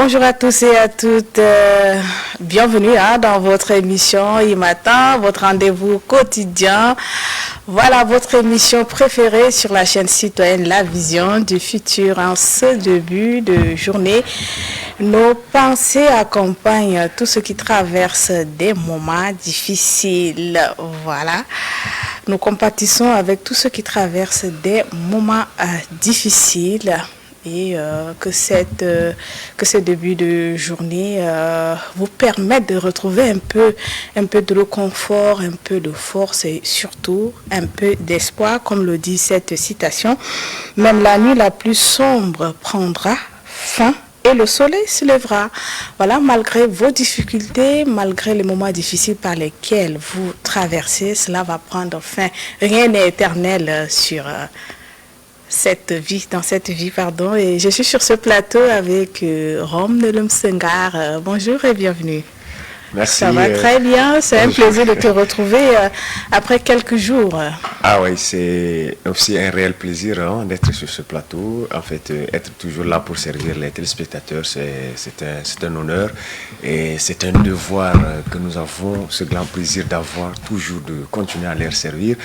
Bonjour à tous et à toutes, bienvenue dans votre émission Imatin, votre rendez-vous quotidien. Voilà votre émission préférée sur la chaîne citoyenne La Vision du futur. En ce début de journée, nos pensées accompagnent tous ceux qui traversent des moments difficiles. Voilà, nous compatissons avec tous ceux qui traversent des moments difficiles. Et que ce début de journée vous permette de retrouver un peu de confort, un peu de force et surtout un peu d'espoir, comme le dit cette citation. Même la nuit la plus sombre prendra fin et le soleil se lèvera. Voilà, malgré vos difficultés, malgré les moments difficiles par lesquels vous traversez, cela va prendre fin. Rien n'est éternel dans cette vie, pardon. Et je suis sur ce plateau avec Rome Nelum Sengar. Bonjour et bienvenue. Merci. Ça va très bien, c'est un plaisir de te retrouver après quelques jours. Ah oui, c'est aussi un réel plaisir d'être sur ce plateau. En fait, être toujours là pour servir les téléspectateurs, c'est un honneur et c'est un devoir que nous avons, ce grand plaisir d'avoir toujours de continuer à leur servir.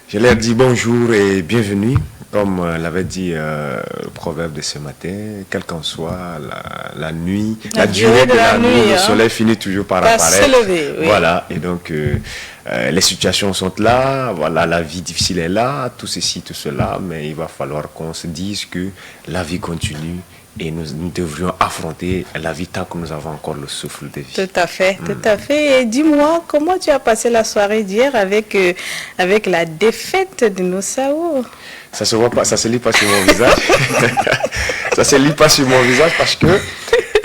Je leur dis bonjour et bienvenue. Comme l'avait dit le proverbe de ce matin, quelle qu'en soit la nuit, la durée de la nuit, le soleil finit toujours par apparaître. Lever, oui. Voilà, et donc les situations sont là, voilà, la vie difficile est là, tout ceci, tout cela, mais il va falloir qu'on se dise que la vie continue. Et nous devrions affronter la vie tant que nous avons encore le souffle de vie. Tout à fait, tout à fait. Et dis-moi, comment tu as passé la soirée d'hier avec la défaite de nos Sao? Ça se voit pas, ça se lit pas sur mon visage. Ça se lit pas sur mon visage parce que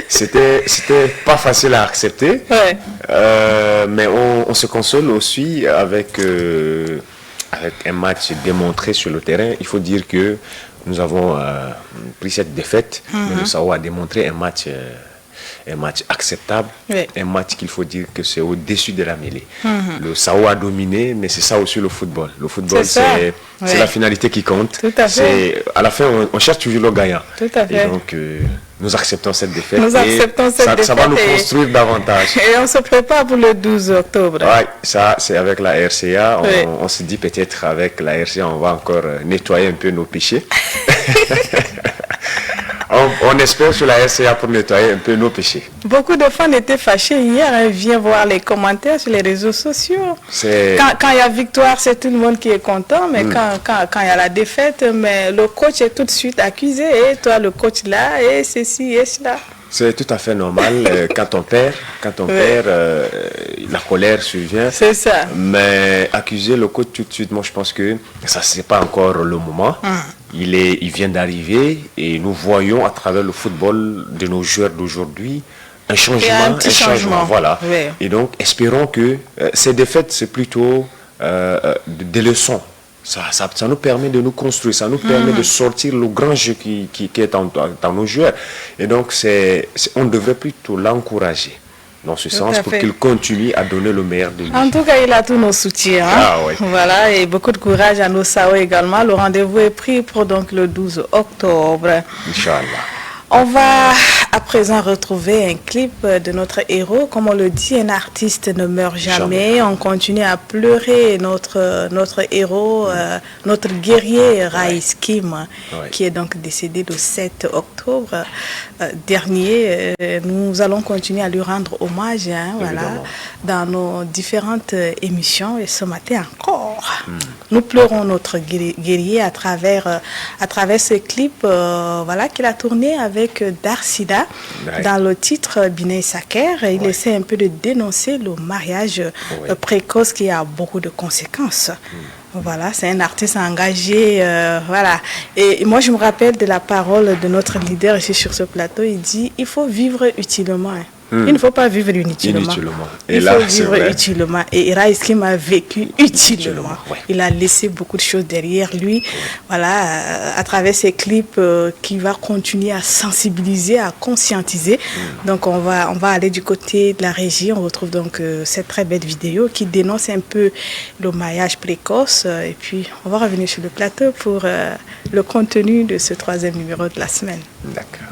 c'était pas facile à accepter. Ouais. Mais on se console aussi avec un match démontré sur le terrain. Il faut dire que nous avons pris cette défaite, mais le Sao a démontré un match acceptable, oui. Un match qu'il faut dire que c'est au-dessus de la mêlée. Le Sao a dominé, mais c'est ça aussi le football. Le football, c'est la finalité qui compte. Tout à fait. À la fin, on cherche toujours le gagnant. Tout à fait. Et donc, nous acceptons cette défaite. Ça va nous construire davantage. Et on se prépare pour le 12 octobre. Oui, ça, c'est avec la RCA. On se dit peut-être avec la RCA, on va encore nettoyer un peu nos péchés. On espère sur la RCA pour nettoyer un peu nos péchés. Beaucoup de fans étaient fâchés hier. Viens voir les commentaires sur les réseaux sociaux. Quand il y a victoire, c'est tout le monde qui est content. Mais quand il y a la défaite, mais le coach est tout de suite accusé. Et toi, le coach là, et ceci et cela. C'est tout à fait normal. Quand on perd, la colère survient. C'est ça. Mais accuser le coach tout de suite, moi je pense que ça c'est pas encore le moment. Il vient d'arriver et nous voyons à travers le football de nos joueurs d'aujourd'hui un changement. Voilà. Oui. Et donc espérons que ces défaites c'est plutôt des leçons. Ça nous permet de nous construire, ça nous permet de sortir le grand jeu qui est dans nos joueurs. Et donc, on devrait plutôt l'encourager dans ce sens pour qu'il continue à donner le meilleur de lui. En tout cas, il a tous nos soutiens. Oui. Voilà, et beaucoup de courage à nos Sao également. Le rendez-vous est pris pour donc le 12 octobre. Inch'Allah. On va à présent retrouver un clip de notre héros. Comme on le dit, un artiste ne meurt jamais. On continue à pleurer notre héros, notre guerrier Raïs Kim, qui est donc décédé le 7 octobre dernier. Nous allons continuer à lui rendre hommage dans nos différentes émissions. Et ce matin encore, nous pleurons notre guerrier à travers ce clip qu'il a tourné avec Darsida dans le titre Binay Saker. Il essaie un peu de dénoncer le mariage précoce qui a beaucoup de conséquences. Voilà, c'est un artiste engagé. Et moi, je me rappelle de la parole de notre leader ici sur ce plateau. Il dit, il faut vivre utilement. Il ne faut pas vivre inutilement. Il faut vivre utilement. Et Raïs Kim a vécu utilement. Il a laissé beaucoup de choses derrière lui. Voilà, à travers ces clips qui va continuer à sensibiliser, à conscientiser. Donc on va aller du côté de la régie. On retrouve donc cette très belle vidéo qui dénonce un peu le mariage précoce. Et puis on va revenir sur le plateau pour le contenu de ce 3e numéro de la semaine. D'accord.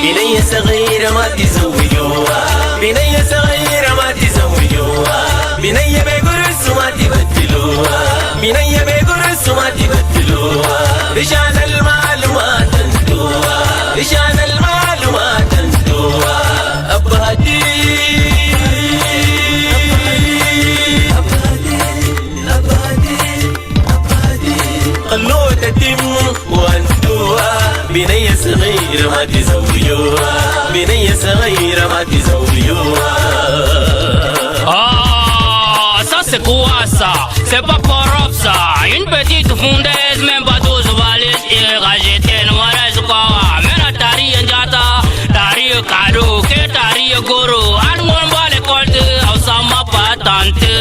بنية صغيرة ما تزوجوها بنية صغيرة ما تزوجوها بنية بقرص ما تبدلوها بنية بقرص ما تبدلوها رجال المال ما تنتوها رجال المال ما تنتوها أبهدي خلوه تتم وانتوها بنية صغيرة ما تزوجوها بنية صغيرة ما تزوجوها Ça c'est quoi ça? C'est pas pour ça. Une petite fondaise, même pas 12 valises. Il rajette une mauvaise quoi. Mais la tari njata, tari kado, que tari goro. Al mon va l'école de Osama patente.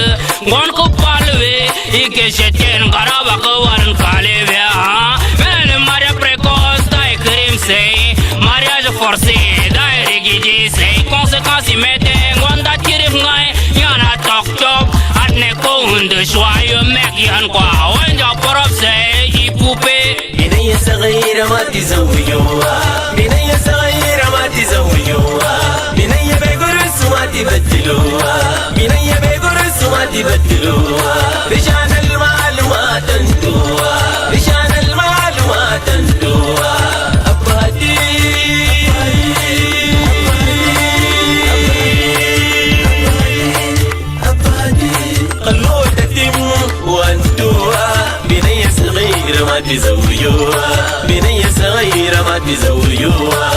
Gon ko palwe, et que j'étais un garaba ko wan kaleve ha. Mais le mariage précoce, d'ailleurs crime c'est mariage forcé, d'ailleurs rigide c'est conséquence immédiate. Gonda tirif ngai, yana tok chop. de joyeux mec yan quoi وين جابرب سي poupée بنية صغيرة ما تزوجوها بنية صغيرة ما تزوجوها بنية بقرص ما تبدلوها بنية بقرص ما تبدلوها رجال المال ما تنتوها رجال المال ما تنتوها ما تزوجوها بنية صغيرة ما تزوجوها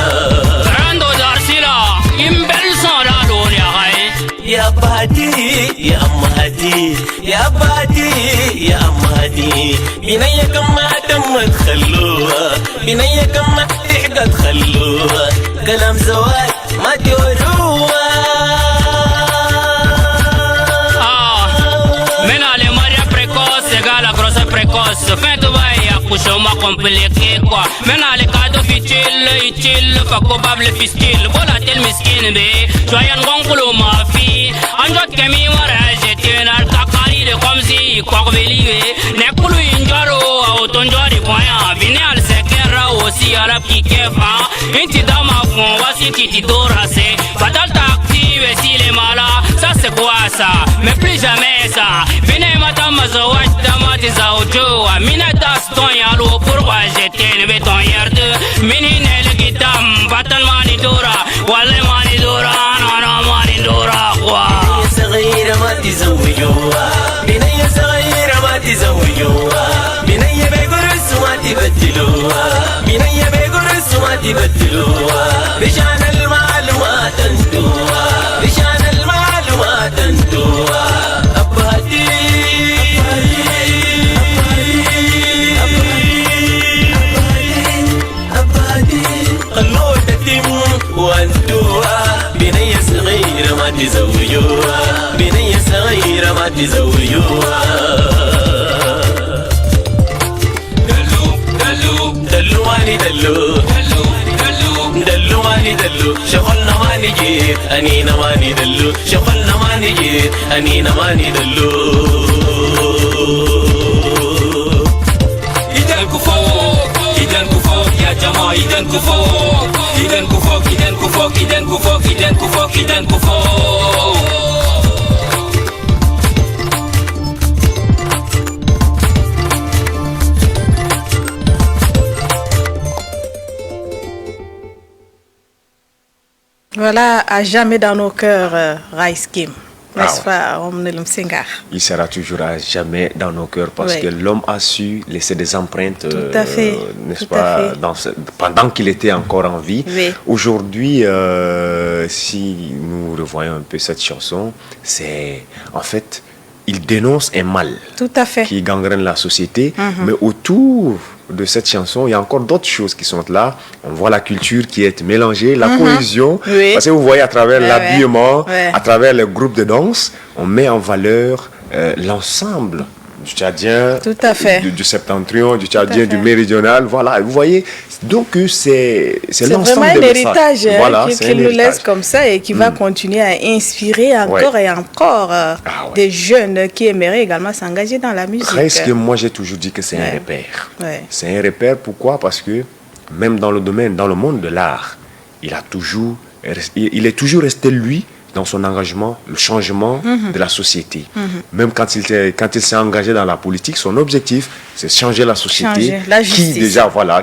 Grando d'Arsila Imbel sans la lune يا بادي يا أمهاتي يا بادي يا أمهاتي بنية كما تم تخلوها بنية كما تحقى تخلوها كلام زواج ما تقولوها Faites bail accouchement compliqué quoi. Maintenant les cadeaux utiles, pas coupable fistile. Voilà tel miskin bé. Joyeux gonkulo ma fille. Anjot kemi marage tenal kakari de comme si korveliwe. Nekulu injaro autonjori koya. Vinal sekera aussi arab qui kefa. Inti dama fond wasi titi dorase. Fatal t'active si les malas. Ça c'est quoi ça? Mais plus jamais ça. Venez madame zawaj damati zawjoa. Mina das ton yalo pourquoi j'étais le béton yerde. Minine le guitam batan mani dora. Wale mani dora nana mani dora quoi. بنية صغيرة ما تزوجوها بنية صغيرة ما تزوجوها بنية بقرص ما تبدلوها بنية بقرص ما تبدلوها رجال المال ما تنتوها رجال المال ما تنتوها أبهدي خلوه تتم وانتوها بنية صغيرة ما تزوجوها بنية صغيرة ما تزوجوها دلو دلو دلو ماني دلو دلو دلو دلو ماني دلو شغلنا ما نجيت أنينا ماني دلو شغلنا ما نجيت أنينا ماني دلو Jama iden kufok iden kufok iden kufok iden kufok iden kufok iden kufok Voilà, à jamais dans nos cœurs, Rice Kim. N'est-ce pas, il sera toujours à jamais dans nos cœurs parce que l'homme a su laisser des empreintes, n'est-ce pas, pendant qu'il était encore en vie. Oui. Aujourd'hui, si nous revoyons un peu cette chanson, c'est en fait, il dénonce un mal qui gangrène la société, mais autour de cette chanson, il y a encore d'autres choses qui sont là. On voit la culture qui est mélangée, la cohésion. Parce que vous voyez à travers l'habillement, à travers le groupe de danse, on met en valeur l'ensemble du Tchadien, Tout à fait. du septentrion, du Tchadien, du fait. méridional. Voilà, vous voyez. Donc, c'est l'ensemble vraiment des un messages. héritage Voilà, qu'il nous laisse comme ça et qui va continuer à inspirer encore et encore des jeunes qui aimeraient également s'engager dans la musique. Presque, moi, j'ai toujours dit que c'est un repère. Ouais. C'est un repère, pourquoi? Parce que même dans le monde de l'art, il est toujours resté, lui, dans son engagement, le changement de la société. Même quand il s'est engagé dans la politique, son objectif, c'est changer la société La justice.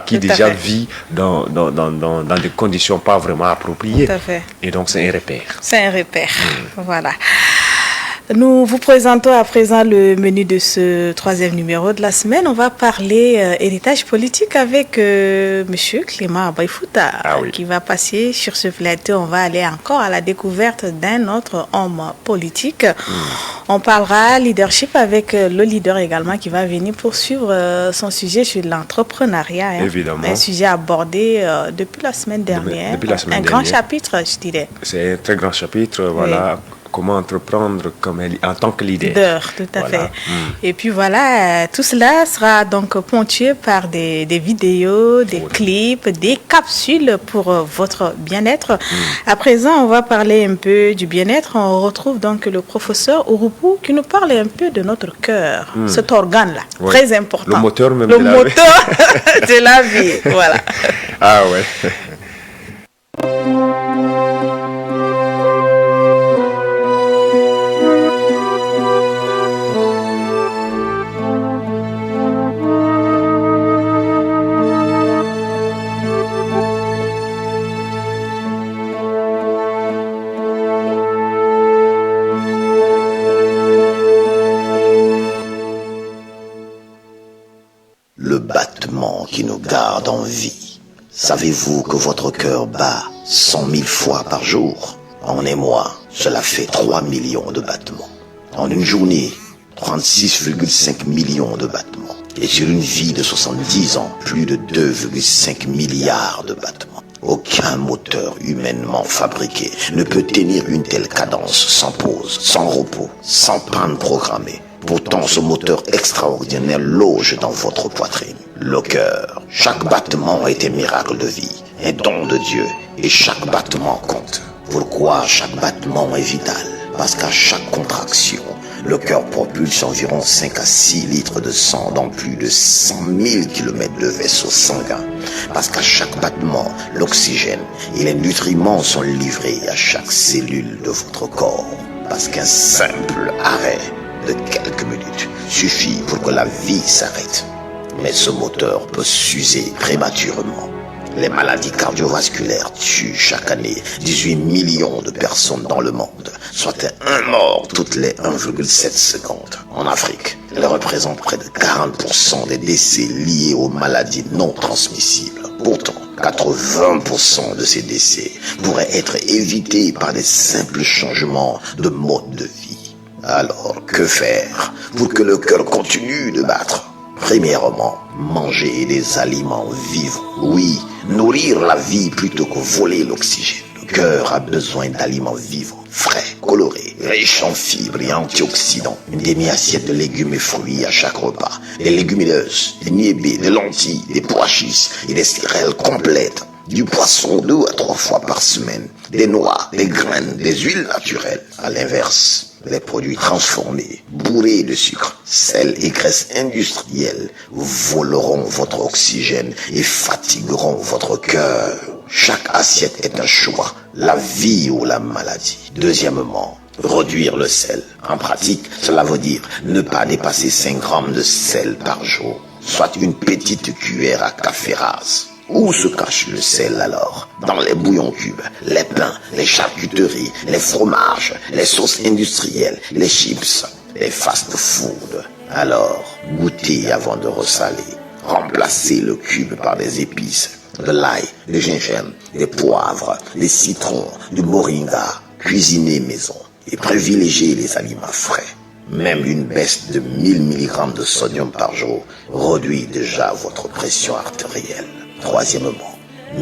qui déjà vit dans des conditions pas vraiment appropriées. Tout à fait. Et donc, c'est un repère. C'est un repère. Voilà. Nous vous présentons à présent le menu de ce 3e numéro de la semaine. On va parler héritage politique avec Monsieur Clément Baïfouta qui va passer sur ce plateau. On va aller encore à la découverte d'un autre homme politique. On parlera leadership avec le leader également qui va venir poursuivre son sujet sur l'entrepreneuriat. Évidemment. Un sujet abordé depuis la semaine dernière. Depuis la semaine grand chapitre, je dirais. C'est un très grand chapitre, voilà. Comment entreprendre en tant que leader. Tout à fait. Et puis voilà, tout cela sera donc ponctué par des vidéos, des clips, des capsules pour votre bien-être. À présent, on va parler un peu du bien-être. On retrouve donc le professeur Ouroupou qui nous parle un peu de notre cœur, cet organe-là, très important. Le moteur même de la vie. Voilà. Ah ouais. Qui nous garde en vie. Savez-vous que votre cœur bat 100 000 fois par jour? En émoi, cela fait 3 millions de battements. En une journée, 36,5 millions de battements. Et sur une vie de 70 ans, plus de 2,5 milliards de battements. Aucun moteur humainement fabriqué ne peut tenir une telle cadence sans pause, sans repos, sans panne programmée. Pourtant, ce moteur extraordinaire loge dans votre poitrine. Le cœur. Chaque battement est un miracle de vie, un don de Dieu, et chaque battement compte. Pourquoi chaque battement est vital? Parce qu'à chaque contraction, le cœur propulse environ 5 à 6 litres de sang dans plus de 100 000 km de vaisseaux sanguins. Parce qu'à chaque battement, l'oxygène et les nutriments sont livrés à chaque cellule de votre corps. Parce qu'un simple arrêt de quelques minutes suffit pour que la vie s'arrête. Mais ce moteur peut s'user prématurément. Les maladies cardiovasculaires tuent chaque année 18 millions de personnes dans le monde, soit un mort toutes les 1,7 secondes. En Afrique, elle représente près de 40% des décès liés aux maladies non transmissibles. Pourtant, 80% de ces décès pourraient être évités par des simples changements de mode de vie. Alors, que faire pour que le cœur continue de battre? Premièrement, manger des aliments vivants. Oui, nourrir la vie plutôt que voler l'oxygène. Le cœur a besoin d'aliments vivants, frais, colorés, riches en fibres et antioxydants. Une demi-assiette de légumes et fruits à chaque repas. Des légumineuses, des niébés, des lentilles, des pois chiches et des céréales complètes. Du poisson 2 à 3 fois par semaine. Des noix, des graines, des huiles naturelles. À l'inverse, les produits transformés, bourrés de sucre, sel et graisses industrielles voleront votre oxygène et fatigueront votre cœur. Chaque assiette est un choix, la vie ou la maladie. Deuxièmement, réduire le sel. En pratique, cela veut dire ne pas dépasser 5 grammes de sel par jour, soit une petite cuillère à café rase. Où se cache le sel alors? Dans les bouillons cubes, les pains, les charcuteries, les fromages, les sauces industrielles, les chips, les fast-food. Alors, goûtez avant de ressaler. Remplacez le cube par des épices, de l'ail, du gingembre, des poivres, des citrons, du moringa. Cuisinez maison et privilégiez les aliments frais. Même une baisse de 1000 mg de sodium par jour réduit déjà votre pression artérielle. Troisièmement,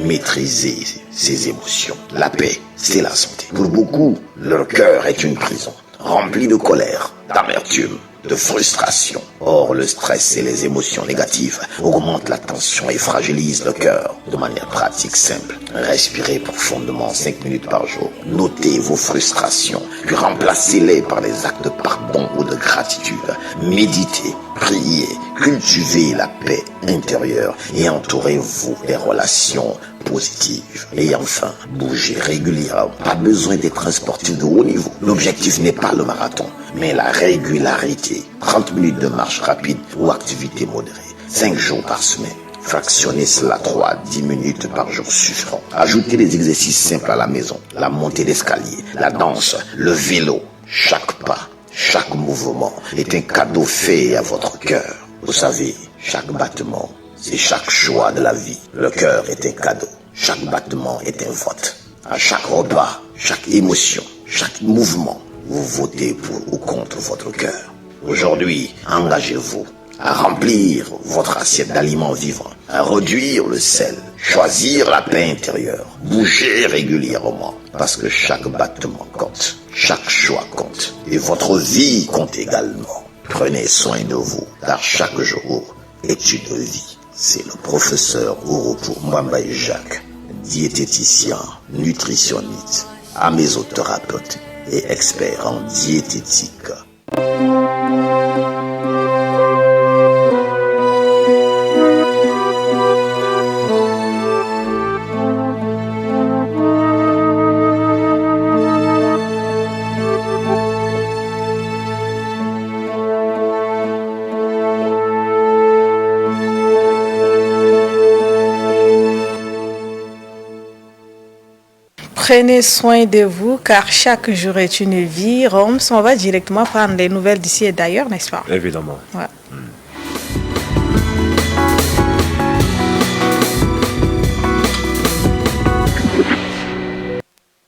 maîtriser ses émotions. La paix, c'est la santé. Pour beaucoup, leur cœur est une prison, remplie de colère, d'amertume, de frustration. Or, le stress et les émotions négatives augmentent la tension et fragilisent le cœur. De manière pratique simple, respirez profondément 5 minutes par jour. Notez vos frustrations, puis remplacez-les par des actes de pardon ou de gratitude. Méditez, priez, cultivez la paix intérieure et entourez-vous des relations positives. Et enfin, bougez régulièrement. Pas besoin d'être un sportif de haut niveau. L'objectif n'est pas le marathon, mais la régularité. 30 minutes de marche rapide ou activité modérée. 5 jours par semaine. Fractionnez cela 3 à 10 minutes par jour suffiront. Ajoutez des exercices simples à la maison. La montée d'escalier, la danse, le vélo. Chaque pas, chaque mouvement est un cadeau fait à votre cœur. Vous savez, chaque battement, c'est chaque choix de la vie. Le cœur est un cadeau. Chaque battement est un vote. À chaque repas, chaque émotion, chaque mouvement, vous votez pour ou contre votre cœur. Aujourd'hui, engagez-vous à remplir votre assiette d'aliments vivants, à réduire le sel, choisir la paix intérieure, bouger régulièrement, parce que chaque battement compte, chaque choix compte, et votre vie compte également. Prenez soin de vous, car chaque jour est une vie. C'est le professeur Ouroukou Mwambaye Jacques, diététicien, nutritionniste, amésothérapeute et expert en diététique. Prenez soin de vous car chaque jour est une vie. Roms, on va directement prendre les nouvelles d'ici et d'ailleurs, n'est-ce pas? Évidemment. Ouais.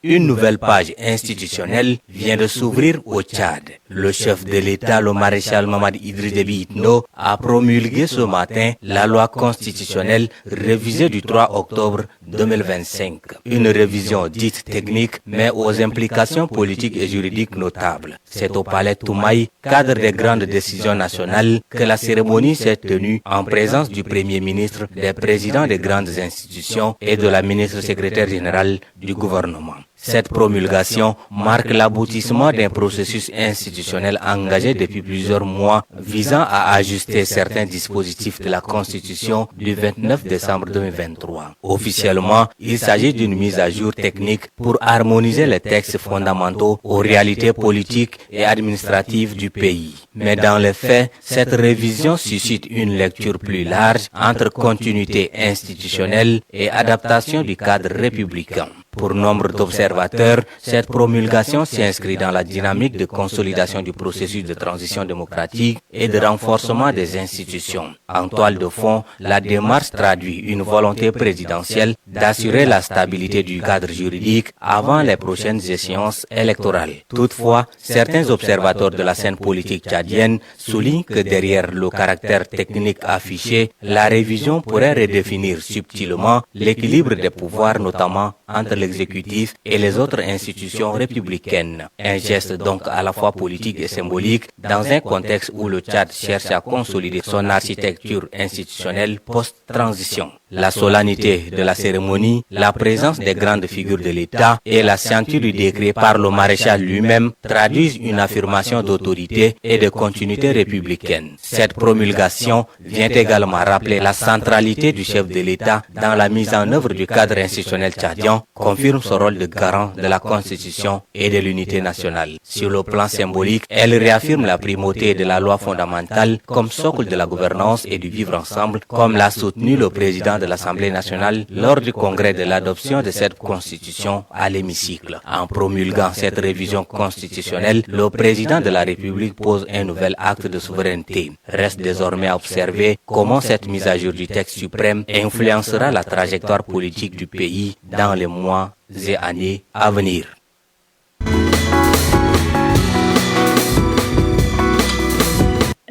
Une nouvelle page institutionnelle vient de s'ouvrir au Tchad. Le chef de l'État, le maréchal Mamadi Idriss Déby Itno, a promulgué ce matin la loi constitutionnelle révisée du 3 octobre 2025. Une révision dite technique, mais aux implications politiques et juridiques notables. C'est au palais Toumaï, cadre des grandes décisions nationales, que la cérémonie s'est tenue en présence du Premier ministre, des présidents des grandes institutions et de la ministre secrétaire générale du gouvernement. Cette promulgation marque l'aboutissement d'un processus institutionnel engagé depuis plusieurs mois visant à ajuster certains dispositifs de la Constitution du 29 décembre 2023. Officiellement, il s'agit d'une mise à jour technique pour harmoniser les textes fondamentaux aux réalités politiques et administratives du pays. Mais dans les faits, cette révision suscite une lecture plus large entre continuité institutionnelle et adaptation du cadre républicain. Pour nombre d'observateurs, cette promulgation s'inscrit dans la dynamique de consolidation du processus de transition démocratique et de renforcement des institutions. En toile de fond, la démarche traduit une volonté présidentielle d'assurer la stabilité du cadre juridique avant les prochaines échéances électorales. Toutefois, certains observateurs de la scène politique tchadienne soulignent que derrière le caractère technique affiché, la révision pourrait redéfinir subtilement l'équilibre des pouvoirs, notamment entre l'exécutif et les autres institutions républicaines. Un geste donc à la fois politique et symbolique dans un contexte où le Tchad cherche à consolider son architecture institutionnelle post-transition. La solennité de la cérémonie, la présence des grandes figures de l'État et la signature du décret par le maréchal lui-même traduisent une affirmation d'autorité et de continuité républicaine. Cette promulgation vient également rappeler la centralité du chef de l'État dans la mise en œuvre du cadre institutionnel tchadien, confirme son rôle de garant de la Constitution et de l'unité nationale. Sur le plan symbolique, elle réaffirme la primauté de la loi fondamentale comme socle de la gouvernance et du vivre ensemble, comme l'a soutenu le président de l'Assemblée nationale lors du congrès de l'adoption de cette constitution à l'hémicycle. En promulguant cette révision constitutionnelle, le président de la République pose un nouvel acte de souveraineté. Reste désormais à observer comment cette mise à jour du texte suprême influencera la trajectoire politique du pays dans les mois et années à venir.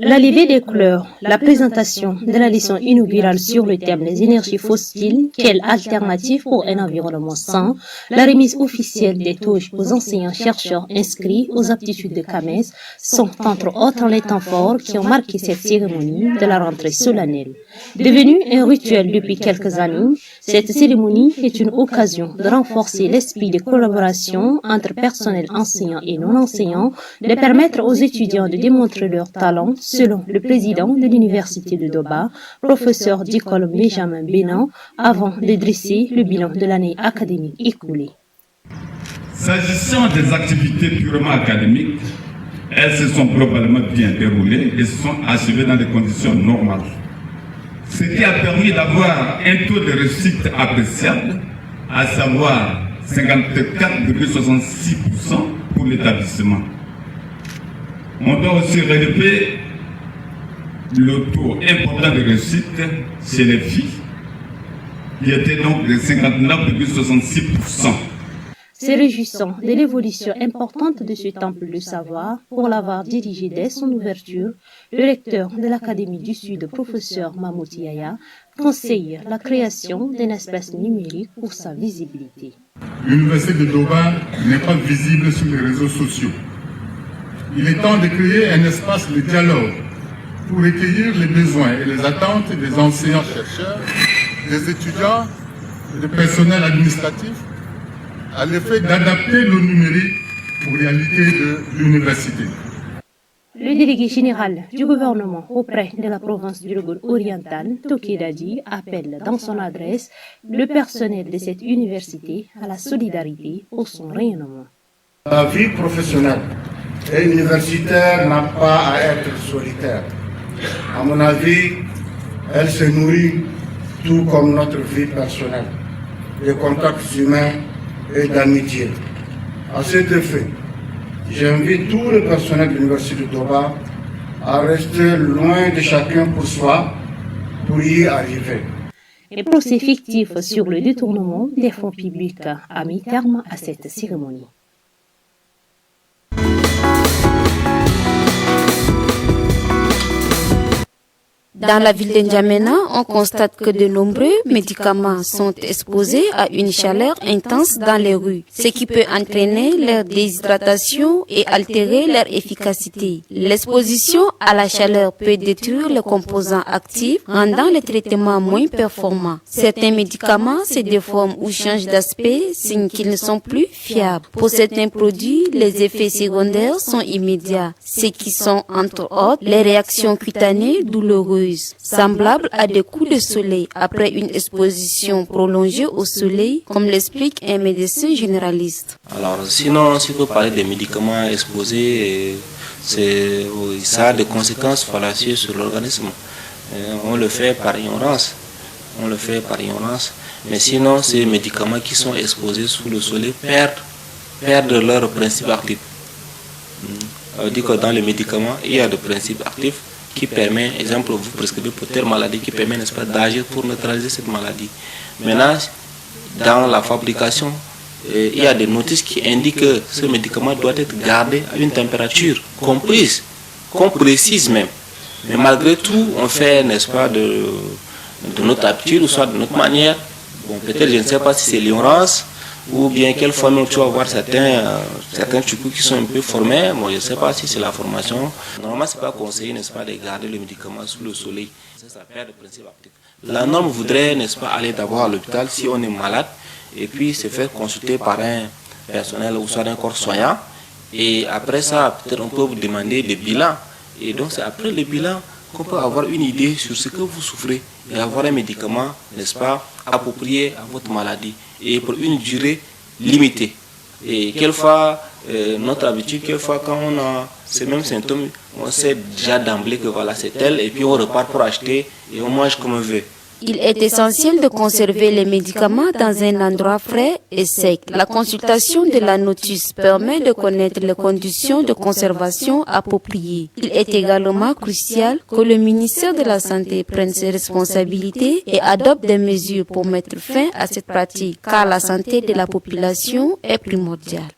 La levée des couleurs, la présentation de la leçon inaugurale sur le thème des énergies fossiles, quelle alternative pour un environnement sain, la remise officielle des touches aux enseignants-chercheurs inscrits aux aptitudes de CAMES sont entre autres les temps forts qui ont marqué cette cérémonie de la rentrée solennelle. Devenue un rituel depuis quelques années, cette cérémonie est une occasion de renforcer l'esprit de collaboration entre personnel enseignant et non enseignant, de permettre aux étudiants de démontrer leur talent, selon le président de l'Université de Doba, professeur d'école Benjamin Bénin, avant de dresser le bilan de l'année académique écoulée. S'agissant des activités purement académiques, elles se sont globalement bien déroulées et se sont achevées dans des conditions normales. Ce qui a permis d'avoir un taux de réussite appréciable, à savoir 54,66% pour l'établissement. On doit aussi relever le taux important de réussite chez les filles, qui était donc de 59,66%. Se réjouissant de l'évolution importante de ce temple de savoir, pour l'avoir dirigé dès son ouverture, le recteur de l'Académie du Sud, professeur Mahmoud Yaya, conseille la création d'un espace numérique pour sa visibilité. L'Université de Doba n'est pas visible sur les réseaux sociaux. Il est temps de créer un espace de dialogue pour recueillir les besoins et les attentes des enseignants-chercheurs, des étudiants et des personnels administratifs à l'effet d'adapter le numérique aux réalités de l'université. Le délégué général du gouvernement auprès de la province du Logone oriental, Tokedadi, appelle dans son adresse le personnel de cette université à la solidarité pour son rayonnement. La vie professionnelle et universitaire n'a pas à être solitaire. À mon avis, elle se nourrit tout comme notre vie personnelle, de contacts humains et d'amitié. À cet effet, j'invite tout le personnel de l'Université de Doba à rester loin de chacun pour soi pour y arriver. Un procès fictif sur le détournement des fonds publics a mis terme à cette cérémonie. Dans la ville de N'Djamena, on constate que de nombreux médicaments sont exposés à une chaleur intense dans les rues, ce qui peut entraîner leur déshydratation et altérer leur efficacité. L'exposition à la chaleur peut détruire les composants actifs, rendant les traitements moins performants. Certains médicaments se déforment ou changent d'aspect, signe qu'ils ne sont plus fiables. Pour certains produits, les effets secondaires sont immédiats, ce qui sont entre autres les réactions cutanées douloureuses, semblables à des coups de soleil après une exposition prolongée au soleil, comme l'explique un médecin généraliste. Alors, sinon, si vous parlez des médicaments exposés, ça a des conséquences fallacieuses sur l'organisme. On le fait par ignorance. Mais sinon, ces médicaments qui sont exposés sous le soleil perdent leur principe actif. On dit que dans les médicaments, il y a des principes actifs qui permet, exemple, vous prescrivez pour telle maladie, qui permet, n'est-ce pas, d'agir pour neutraliser cette maladie. Maintenant, dans la fabrication, il y a des notices qui indiquent que ce médicament doit être gardé à une température comprise, qu'on précise même. Mais malgré tout, on fait, n'est-ce pas, de notre habitude, ou soit de notre manière. Bon, peut-être, je ne sais pas si c'est l'ignorance, ou bien quelle forme tu vas voir certains choucous qui sont un peu formés. Bon, je ne sais pas si c'est la formation. Normalement, ce n'est pas conseillé, n'est-ce pas, de garder le médicament sous le soleil. Ça perd le principe actif. La norme voudrait, n'est-ce pas, aller d'abord à l'hôpital si on est malade, et puis se faire consulter par un personnel ou soit un corps soignant. Et après ça, peut-être on peut vous demander des bilans. Et donc, c'est après le bilan qu'on peut avoir une idée sur ce que vous souffrez et avoir un médicament, n'est-ce pas, approprié à votre maladie et pour une durée limitée. Et quelquefois, notre habitude, quelquefois quand on a ces mêmes symptômes, on sait déjà d'emblée que voilà, c'est tel, et puis on repart pour acheter et on mange comme on veut. Il est essentiel de conserver les médicaments dans un endroit frais et sec. La consultation de la notice permet de connaître les conditions de conservation appropriées. Il est également crucial que le ministère de la Santé prenne ses responsabilités et adopte des mesures pour mettre fin à cette pratique, car la santé de la population est primordiale.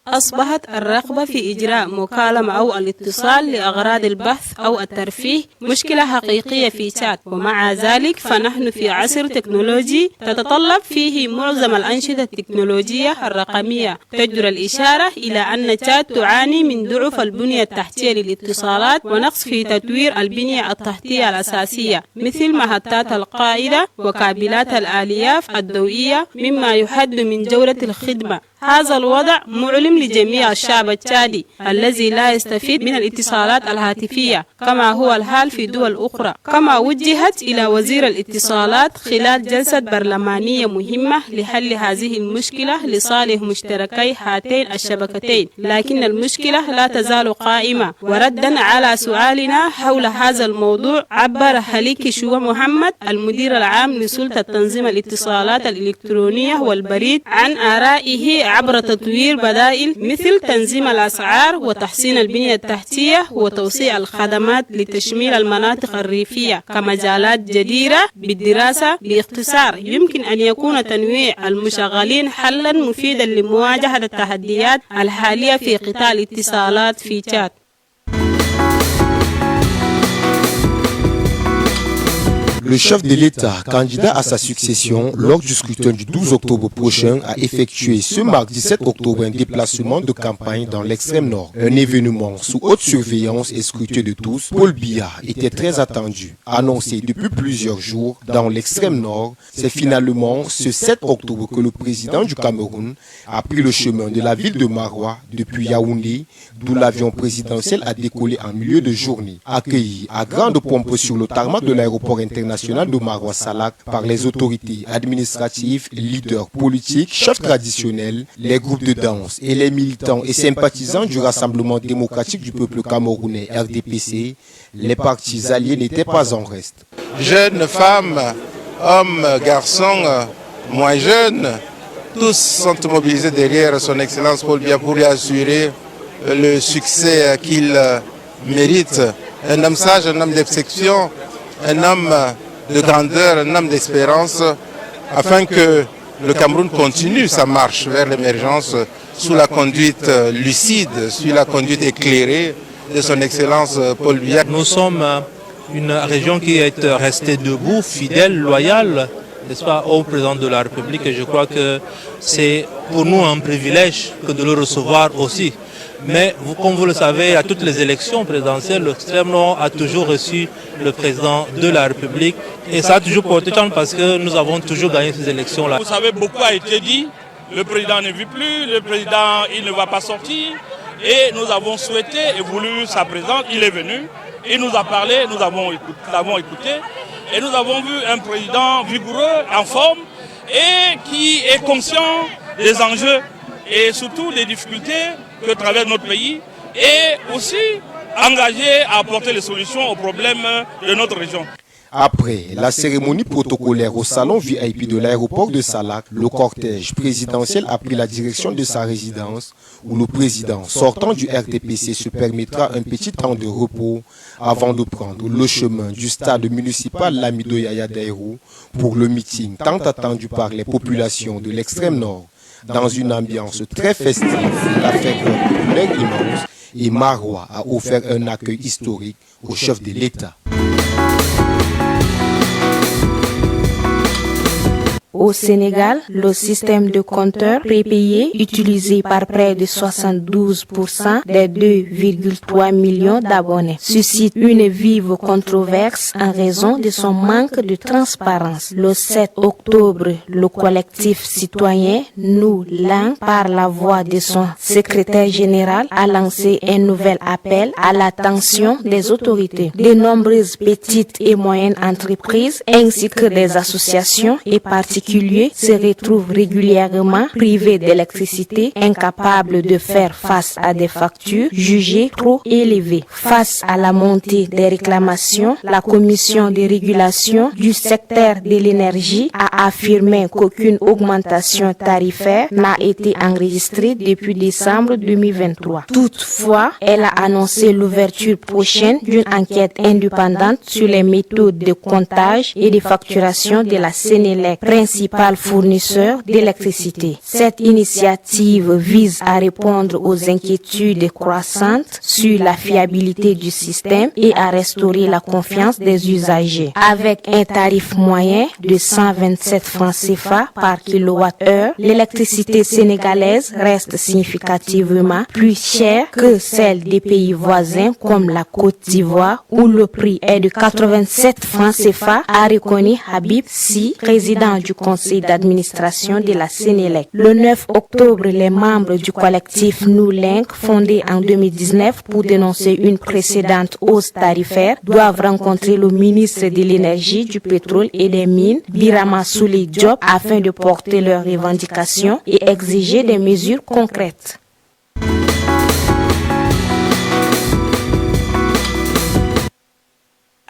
أصبحت الرغبة في إجراء مكالمة أو الاتصال لأغراض البحث أو الترفيه مشكلة حقيقية في تشاد. ومع ذلك فنحن في عصر تكنولوجي تتطلب فيه معظم الأنشطة التكنولوجية الرقمية. تجدر الإشارة إلى أن تشاد تعاني من ضعف البنية التحتية للاتصالات ونقص في تطوير البنية التحتية الأساسية مثل محطات القاعدة وكابلات الآلياف الضوئية، مما يحد من جودة الخدمة. هذا الوضع معلم لجميع الشعب التشادي الذي لا يستفيد من الاتصالات الهاتفية كما هو الحال في دول أخرى. كما وجهت إلى وزير الاتصالات خلال جلسة برلمانية مهمة لحل هذه المشكلة لصالح مشتركي هاتين الشبكتين، لكن المشكلة لا تزال قائمة. وردا على سؤالنا حول هذا الموضوع عبر حليكي شوى محمد المدير العام لسلطة تنظيم الاتصالات الإلكترونية والبريد عن آرائه عبر تطوير بدائل مثل تنظيم الأسعار وتحسين البنية التحتية وتوسيع الخدمات لتشميل المناطق الريفية كمجالات جديرة بالدراسة. باختصار يمكن أن يكون تنويع المشغلين حلا مفيدا لمواجهة التحديات الحالية في قطاع الاتصالات في تشاد. Le chef de l'État, candidat à sa succession lors du scrutin du 12 octobre prochain, a effectué ce mardi 7 octobre un déplacement de campagne dans l'extrême nord. Un événement sous haute surveillance et scruté de tous. Paul Biya était très attendu. Annoncé depuis plusieurs jours dans l'extrême nord, c'est finalement ce 7 octobre que le président du Cameroun a pris le chemin de la ville de Maroua depuis Yaoundé, d'où l'avion présidentiel a décollé en milieu de journée. Accueilli à grande pompe sur le tarmac de l'aéroport international de Maroua Salak par les autorités administratives, leaders politiques, chefs traditionnels, les groupes de danse et les militants et sympathisants du Rassemblement démocratique du peuple camerounais RDPC, les partis alliés n'étaient pas en reste. Jeunes, femmes, hommes, garçons, moins jeunes, tous sont mobilisés derrière son Excellence Paul Biya pour lui assurer le succès qu'il mérite. Un homme sage, un homme d'exception, un homme de grandeur, un homme d'espérance, afin que le Cameroun continue sa marche vers l'émergence sous la conduite lucide, sous la conduite éclairée de son Excellence Paul Biya. Nous sommes une région qui est restée debout, fidèle, loyale, n'est-ce pas, au président de la République, et je crois que c'est pour nous un privilège que de le recevoir aussi. Mais comme vous le savez, à toutes les élections présidentielles, l'extrême nord a toujours reçu le président de la République et ça a toujours porté chance parce que nous avons toujours gagné ces élections-là. Vous savez, beaucoup a été dit, le président ne vit plus, le président il ne va pas sortir et nous avons souhaité et voulu sa présence, il est venu, il nous a parlé, nous l'avons écouté et nous avons vu un président vigoureux, en forme et qui est conscient des enjeux et surtout des difficultés que traverse notre pays et aussi engagé à apporter les solutions aux problèmes de notre région. Après la cérémonie protocolaire au salon VIP de l'aéroport de Salak, le cortège présidentiel a pris la direction de sa résidence où le président sortant du RDPC se permettra un petit temps de repos avant de prendre le chemin du stade municipal Lamido Yaya Daïrou pour le meeting tant attendu par les populations de l'extrême nord. Dans une ambiance très festive, la fête populaire immense et Maroua a offert un accueil historique au chef de l'État. Au Sénégal, le système de compteurs prépayés utilisé par près de 72% des 2,3 millions d'abonnés suscite une vive controverse en raison de son manque de transparence. Le 7 octobre, le collectif citoyen Nous Lang, par la voix de son secrétaire général, a lancé un nouvel appel à l'attention des autorités. De nombreuses petites et moyennes entreprises ainsi que des associations et particuliers se retrouvent régulièrement privés d'électricité, incapables de faire face à des factures jugées trop élevées. Face à la montée des réclamations, la Commission de régulation du secteur de l'énergie a affirmé qu'aucune augmentation tarifaire n'a été enregistrée depuis décembre 2023. Toutefois, elle a annoncé l'ouverture prochaine d'une enquête indépendante sur les méthodes de comptage et de facturation de la Sénélec, principale principal fournisseur d'électricité. Cette initiative vise à répondre aux inquiétudes croissantes sur la fiabilité du système et à restaurer la confiance des usagers. Avec un tarif moyen de 127 francs CFA par kilowattheure, l'électricité sénégalaise reste significativement plus chère que celle des pays voisins comme la Côte d'Ivoire où le prix est de 87 francs CFA, a reconnu Habib Si, président du conseil d'administration de la Sénélec. Le 9 octobre, les membres du collectif Nous Link, fondé en 2019 pour dénoncer une précédente hausse tarifaire, doivent rencontrer le ministre de l'Énergie, du Pétrole et des Mines, Birama Souley Diop, afin de porter leurs revendications et exiger des mesures concrètes.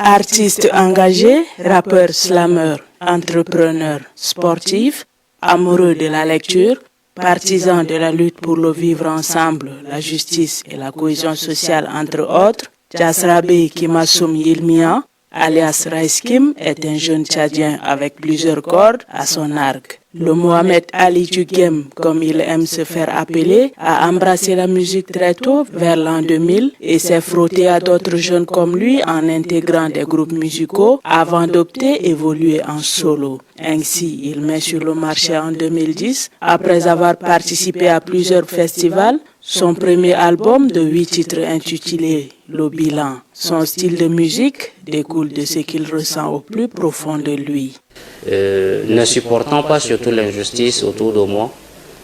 Artistes engagés, rappeurs, slameurs, entrepreneurs, sportifs, amoureux de la lecture, partisans de la lutte pour le vivre ensemble, la justice et la cohésion sociale entre autres, Jasrabe Kimassoum Yilmia, alias Raiskim, est un jeune Tchadien avec plusieurs cordes à son arc. Le Mohamed Ali du game, comme il aime se faire appeler, a embrassé la musique très tôt, vers l'an 2000, et s'est frotté à d'autres jeunes comme lui en intégrant des groupes musicaux avant d'opter évoluer en solo. Ainsi, il met sur le marché en 2010, après avoir participé à plusieurs festivals, son premier album de 8 titres intitulé Le Bilan. Son style de musique découle de ce qu'il ressent au plus profond de lui. Ne supportant pas surtout l'injustice autour de moi,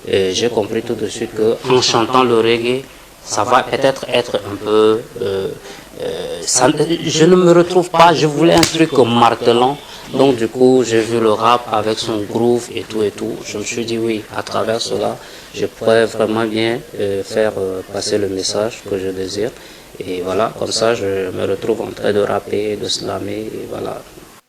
j'ai compris tout de suite qu'en chantant le reggae, ça va peut-être être un peu... je ne me retrouve pas, je voulais un truc martelant, donc du coup j'ai vu le rap avec son groove et tout. Je me suis dit oui, à travers cela, je pourrais vraiment bien faire passer le message que je désire. Et voilà, comme ça je me retrouve en train de rapper, de slammer, et voilà.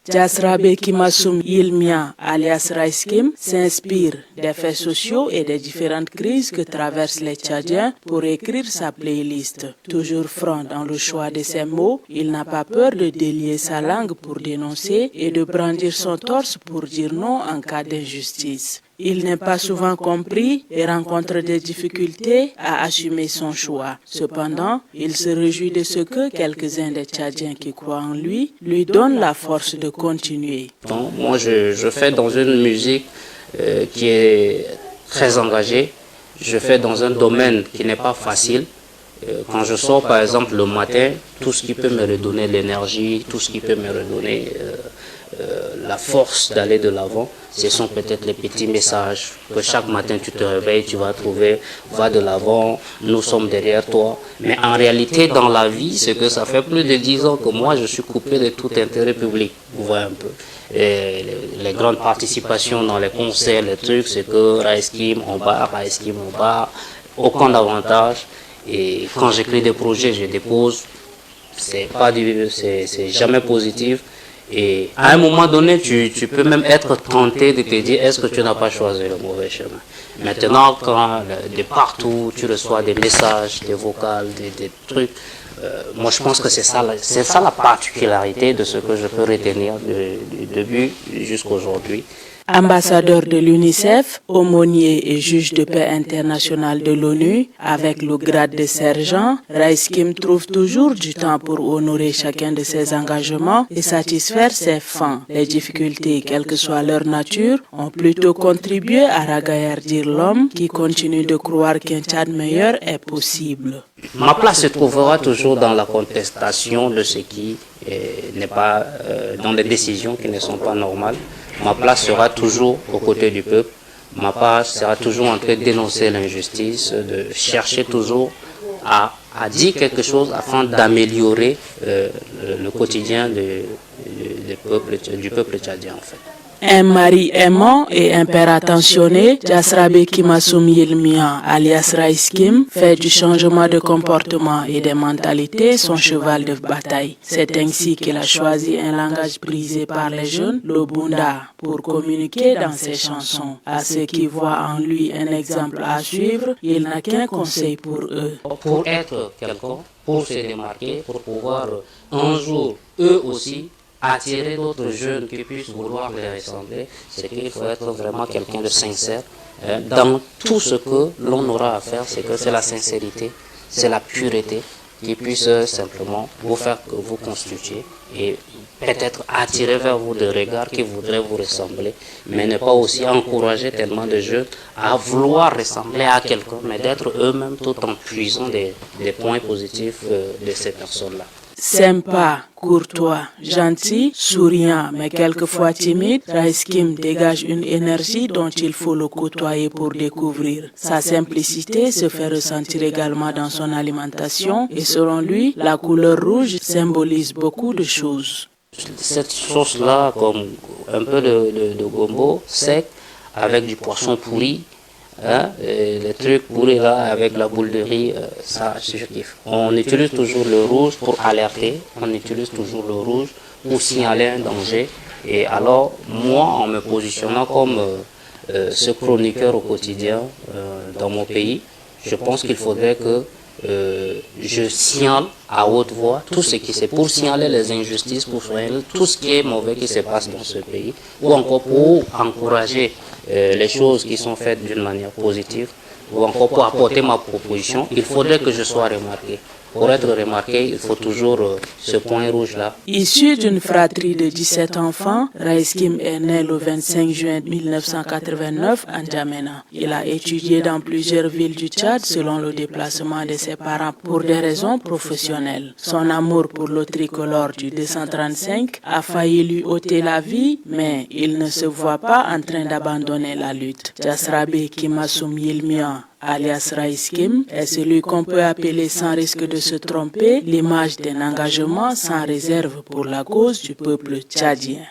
Jasrabe Kimassoum Yilmia, alias Raiskim, s'inspire des faits sociaux et des différentes crises que traversent les Tchadiens pour écrire sa playlist. Toujours franc dans le choix de ses mots, il n'a pas peur de délier sa langue pour dénoncer et de brandir son torse pour dire non en cas d'injustice. Il n'est pas souvent compris et rencontre des difficultés à assumer son choix. Cependant, il se réjouit de ce que quelques-uns des Tchadiens qui croient en lui donnent la force de continuer. Donc, moi, je fais dans une musique qui est très engagée. Je fais dans un domaine qui n'est pas facile. Quand je sors, par exemple, le matin, tout ce qui peut me redonner l'énergie, tout ce qui peut me redonner la force d'aller de l'avant, ce sont peut-être les petits messages que chaque matin tu te réveilles, tu vas trouver, va de l'avant, nous sommes derrière toi. Mais en réalité, dans la vie, c'est que ça fait plus de 10 ans que moi, je suis coupé de tout intérêt public. Vous voyez un peu. Et les grandes participations dans les concerts, les trucs, c'est que Raiskim on bat, aucun avantage. Et quand j'écris des projets, je dépose, c'est jamais positif. Et à un moment donné, tu peux même être tenté de te dire, est-ce que tu n'as pas choisi le mauvais chemin? Maintenant, quand de partout, tu reçois des messages, des vocales, des trucs, moi je pense que c'est ça la particularité de ce que je peux retenir du début jusqu'aujourd'hui. Ambassadeur de l'UNICEF, aumônier et juge de paix international de l'ONU, avec le grade de sergent, Raiskim trouve toujours du temps pour honorer chacun de ses engagements et satisfaire ses fins. Les difficultés, quelle que soit leur nature, ont plutôt contribué à ragaillardir l'homme qui continue de croire qu'un Tchad meilleur est possible. Ma place se trouvera toujours dans la contestation de ce qui n'est pas, dans des décisions qui ne sont pas normales. Ma place sera toujours aux côtés du peuple. Ma place sera toujours en train de dénoncer l'injustice, de chercher toujours à dire quelque chose afin d'améliorer le quotidien du peuple tchadien en fait. Un mari aimant et un père attentionné, Jasrabe Kimassoum Yilmia, alias Raiskim, fait du changement de comportement et de mentalité son cheval de bataille. C'est ainsi qu'il a choisi un langage brisé par les jeunes, le Bunda, pour communiquer dans ses chansons. À ceux qui voient en lui un exemple à suivre, il n'a qu'un conseil pour eux. Pour être quelqu'un, pour se démarquer, pour pouvoir un jour, eux aussi, attirer d'autres jeunes qui puissent vouloir les ressembler, c'est qu'il faut être vraiment quelqu'un de sincère. Dans tout ce que l'on aura à faire, c'est la sincérité, c'est la pureté qui puisse simplement vous faire que vous constituer et peut-être attirer vers vous des regards qui voudraient vous ressembler, mais ne pas aussi encourager tellement de jeunes à vouloir ressembler à quelqu'un, mais d'être eux-mêmes tout en puisant des points positifs de ces personnes-là. Sympa, courtois, gentil, souriant, mais quelquefois timide, Raiskim dégage une énergie dont il faut le côtoyer pour découvrir. Sa simplicité se fait ressentir également dans son alimentation et selon lui, la couleur rouge symbolise beaucoup de choses. Cette sauce-là, comme un peu de gombo sec avec du poisson pourri, les trucs pourris là avec la boule de riz, ça je kiffe. On utilise toujours le rouge pour alerter, on utilise toujours le rouge pour signaler un danger. Et alors moi, en me positionnant comme ce chroniqueur au quotidien dans mon pays, je pense qu'il faudrait que je signale à haute voix tout ce qui c'est pour signaler les injustices, pour signaler tout ce qui est mauvais qui se passe dans ce pays, ou encore pour encourager les choses qui sont faites d'une manière positive, ou encore pour apporter ma proposition. Il faudrait que je sois remarqué. Pour être remarqué, il faut toujours ce point rouge-là. Issu d'une fratrie de 17 enfants, Raiskim est né le 25 juin 1989 à N'Djamena. Il a étudié dans plusieurs villes du Tchad selon le déplacement de ses parents pour des raisons professionnelles. Son amour pour le tricolore du 235 a failli lui ôter la vie, mais il ne se voit pas en train d'abandonner la lutte. Jasrabe Kimasum Yilmian, alias Raiskim, est celui qu'on peut appeler sans risque de se tromper l'image d'un engagement sans réserve pour la cause du peuple tchadien.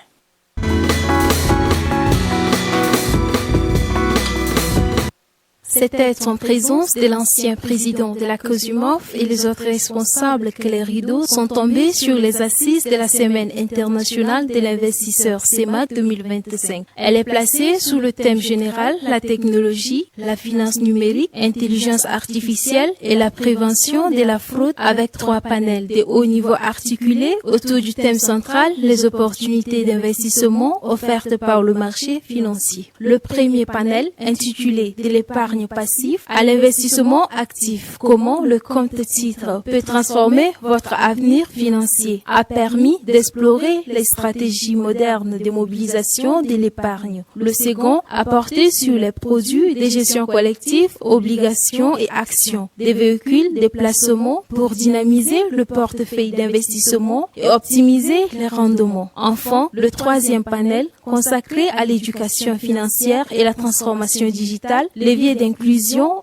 C'était en présence de l'ancien président de la COSUMOF et les autres responsables que les rideaux sont tombés sur les assises de la Semaine internationale de l'investisseur CEMAC 2025. Elle est placée sous le thème général la technologie, la finance numérique, intelligence artificielle et la prévention de la fraude avec 3 panels de haut niveau articulés autour du thème central, les opportunités d'investissement offertes par le marché financier. Le premier panel, intitulé de l'épargne passif à l'investissement actif. Comment le compte-titre peut transformer votre avenir financier a permis d'explorer les stratégies modernes de mobilisation de l'épargne. Le second a porté sur les produits de gestion collective, obligations et actions, des véhicules de placement pour dynamiser le portefeuille d'investissement et optimiser les rendements. Enfin, le troisième panel consacré à l'éducation financière et la transformation digitale, levier d'inclusion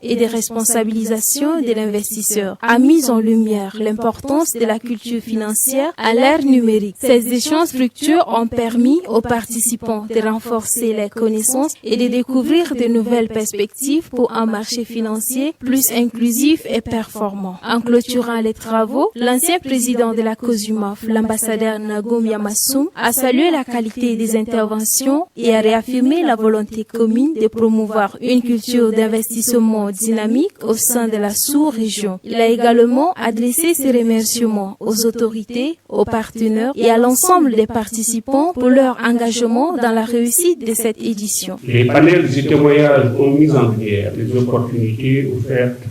et de responsabilisation de l'investisseur, a mis en lumière l'importance de la culture financière à l'ère numérique. Ces échanges fructueux ont permis aux participants de renforcer les connaissances et de découvrir de nouvelles perspectives pour un marché financier plus inclusif et performant. En clôturant les travaux, l'ancien président de la COSUMOF, l'ambassadeur Nagum Yamassoum, a salué la qualité des interventions et a réaffirmé la volonté commune de promouvoir une culture d'investissement dynamique au sein de la sous-région. Il a également adressé ses remerciements aux autorités, aux partenaires et à l'ensemble des participants pour leur engagement dans la réussite de cette édition. Les panels et témoignages ont mis en lumière les opportunités offertes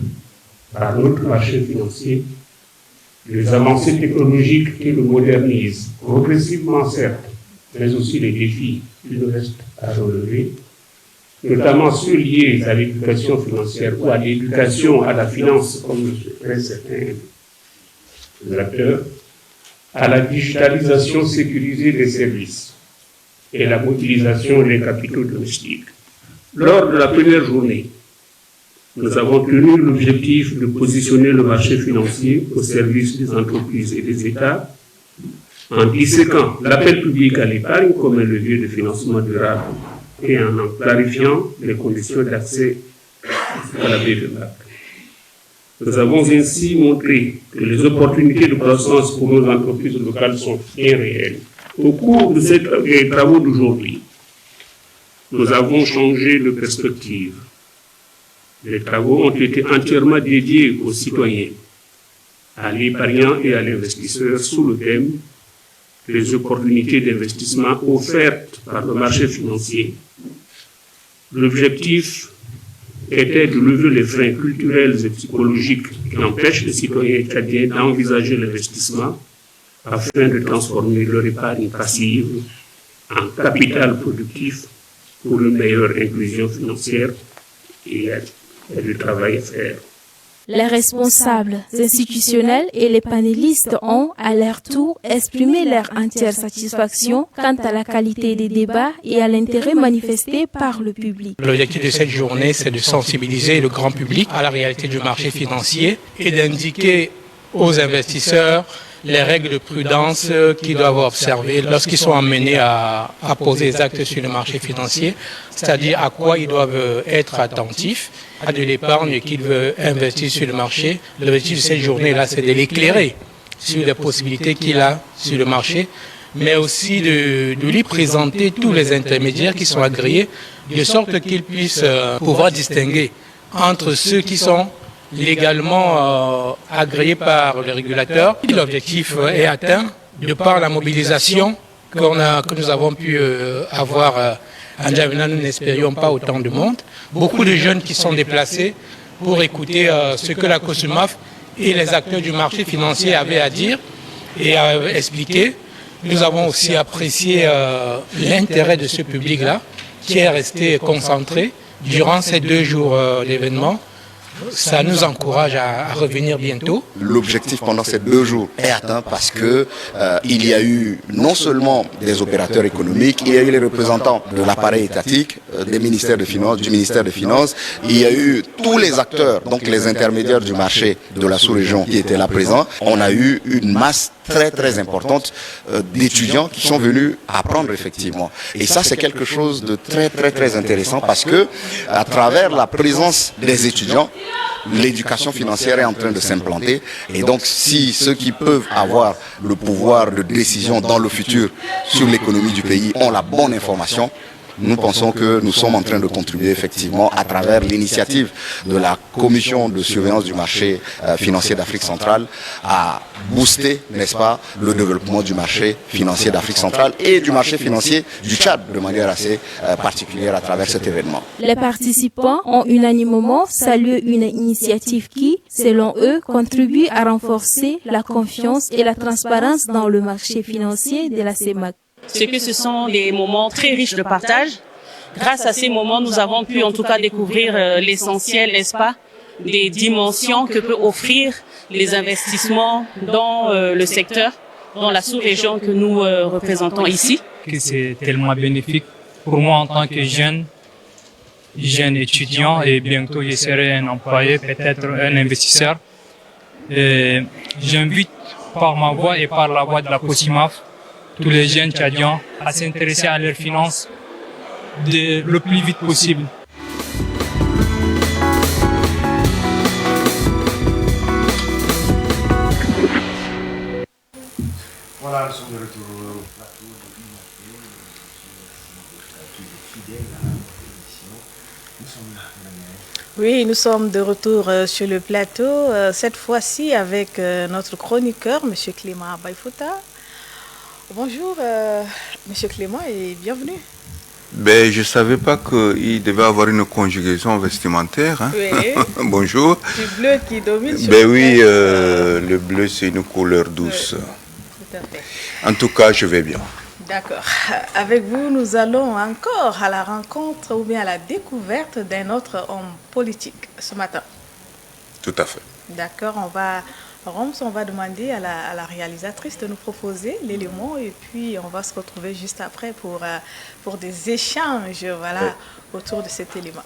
par notre marché financier, les avancées technologiques qui le modernisent, progressivement certes, mais aussi les défis qui nous restent à relever, notamment ceux liés à l'éducation financière ou à l'éducation à la finance, comme le souhaiteraient certains acteurs, à la digitalisation sécurisée des services et la mobilisation des capitaux domestiques. Lors de la première journée, nous avons tenu l'objectif de positionner le marché financier au service des entreprises et des États en disséquant l'appel public à l'épargne comme un levier de financement durable et en clarifiant les conditions d'accès à la BEMAC. Nous avons ainsi montré que les opportunités de croissance pour nos entreprises locales sont bien réelles. Au cours des travaux d'aujourd'hui, nous avons changé de perspective. Les travaux ont été entièrement dédiés aux citoyens, à l'épargnant et à l'investisseur sous le thème les opportunités d'investissement offertes par le marché financier. L'objectif était de lever les freins culturels et psychologiques qui empêchent les citoyens tchadiens d'envisager l'investissement afin de transformer leur épargne passive en capital productif pour une meilleure inclusion financière. Il y a du travail à faire. Les responsables institutionnels et les panélistes ont, à leur tour, exprimé leur entière satisfaction quant à la qualité des débats et à l'intérêt manifesté par le public. L'objectif de cette journée, c'est de sensibiliser le grand public à la réalité du marché financier et d'indiquer aux investisseurs les règles de prudence qu'ils doivent observer lorsqu'ils sont amenés à poser des actes sur le marché financier, c'est-à-dire à quoi ils doivent être attentifs, à de l'épargne qu'ils veulent investir sur le marché. L'objectif de cette journée-là, c'est de l'éclairer sur les possibilités qu'il a sur le marché, mais aussi de lui présenter tous les intermédiaires qui sont agréés, de sorte qu'il puisse pouvoir distinguer entre ceux qui sont légalement agréé par le régulateur. L'objectif est atteint de par la mobilisation que nous avons pu avoir en N'Djamena. Nous n'espérions pas autant de monde. Beaucoup de jeunes qui sont déplacés pour écouter ce que la COSUMAF et les acteurs du marché financier avaient à dire et à expliquer. Nous avons aussi apprécié l'intérêt de ce public-là qui est resté concentré durant ces 2 jours d'événement. Ça nous encourage à revenir bientôt. L'objectif pendant ces 2 jours est atteint parce que il y a eu non seulement des opérateurs économiques, il y a eu les représentants de l'appareil étatique, des ministères de finances, du ministère des Finances, il y a eu tous les acteurs, donc les intermédiaires du marché de la sous-région qui étaient là présents. On a eu une masse très importante d'étudiants qui sont venus apprendre effectivement. Et ça, c'est quelque chose de très intéressant parce que à travers la présence des étudiants, l'éducation financière est en train de s'implanter. Et donc, si ceux qui peuvent avoir le pouvoir de décision dans le futur sur l'économie du pays ont la bonne information, nous pensons que nous sommes en train de contribuer effectivement à travers l'initiative de la Commission de surveillance du marché financier d'Afrique centrale à booster, n'est-ce pas, le développement du marché financier d'Afrique centrale et du marché financier du Tchad de manière assez particulière à travers cet événement. Les participants ont unanimement salué une initiative qui, selon eux, contribue à renforcer la confiance et la transparence dans le marché financier de la CEMAC. C'est que ce sont des moments très riches de partage. Grâce à ces moments, nous avons pu en tout cas découvrir l'essentiel, n'est-ce pas, des dimensions que peut offrir les investissements dans le secteur, dans la sous-région que nous représentons ici. C'est tellement bénéfique pour moi en tant que jeune étudiant et bientôt je serai un employé, peut-être un investisseur. J'invite par ma voix et par la voix de la COSUMAF tous les jeunes tchadiens à s'intéresser à leurs finances le plus vite possible. Voilà, nous sommes de retour au plateau de l'INAFE. Fidèles à l'émission. Nous sommes là, madame. Oui, nous sommes de retour sur le plateau, cette fois-ci avec notre chroniqueur, M. Clément Baïfouta. Bonjour, Monsieur Clément, et bienvenue. Je ne savais pas qu'il devait avoir une conjugaison vestimentaire. Hein? Oui. Bonjour. Du bleu qui domine sur le bleu, c'est une couleur douce. Tout à fait. En tout cas, je vais bien. D'accord. Avec vous, nous allons encore à la rencontre ou bien à la découverte d'un autre homme politique ce matin. Tout à fait. D'accord, Roms, on va demander à la réalisatrice de nous proposer l'élément et puis on va se retrouver juste après pour des échanges autour de cet élément.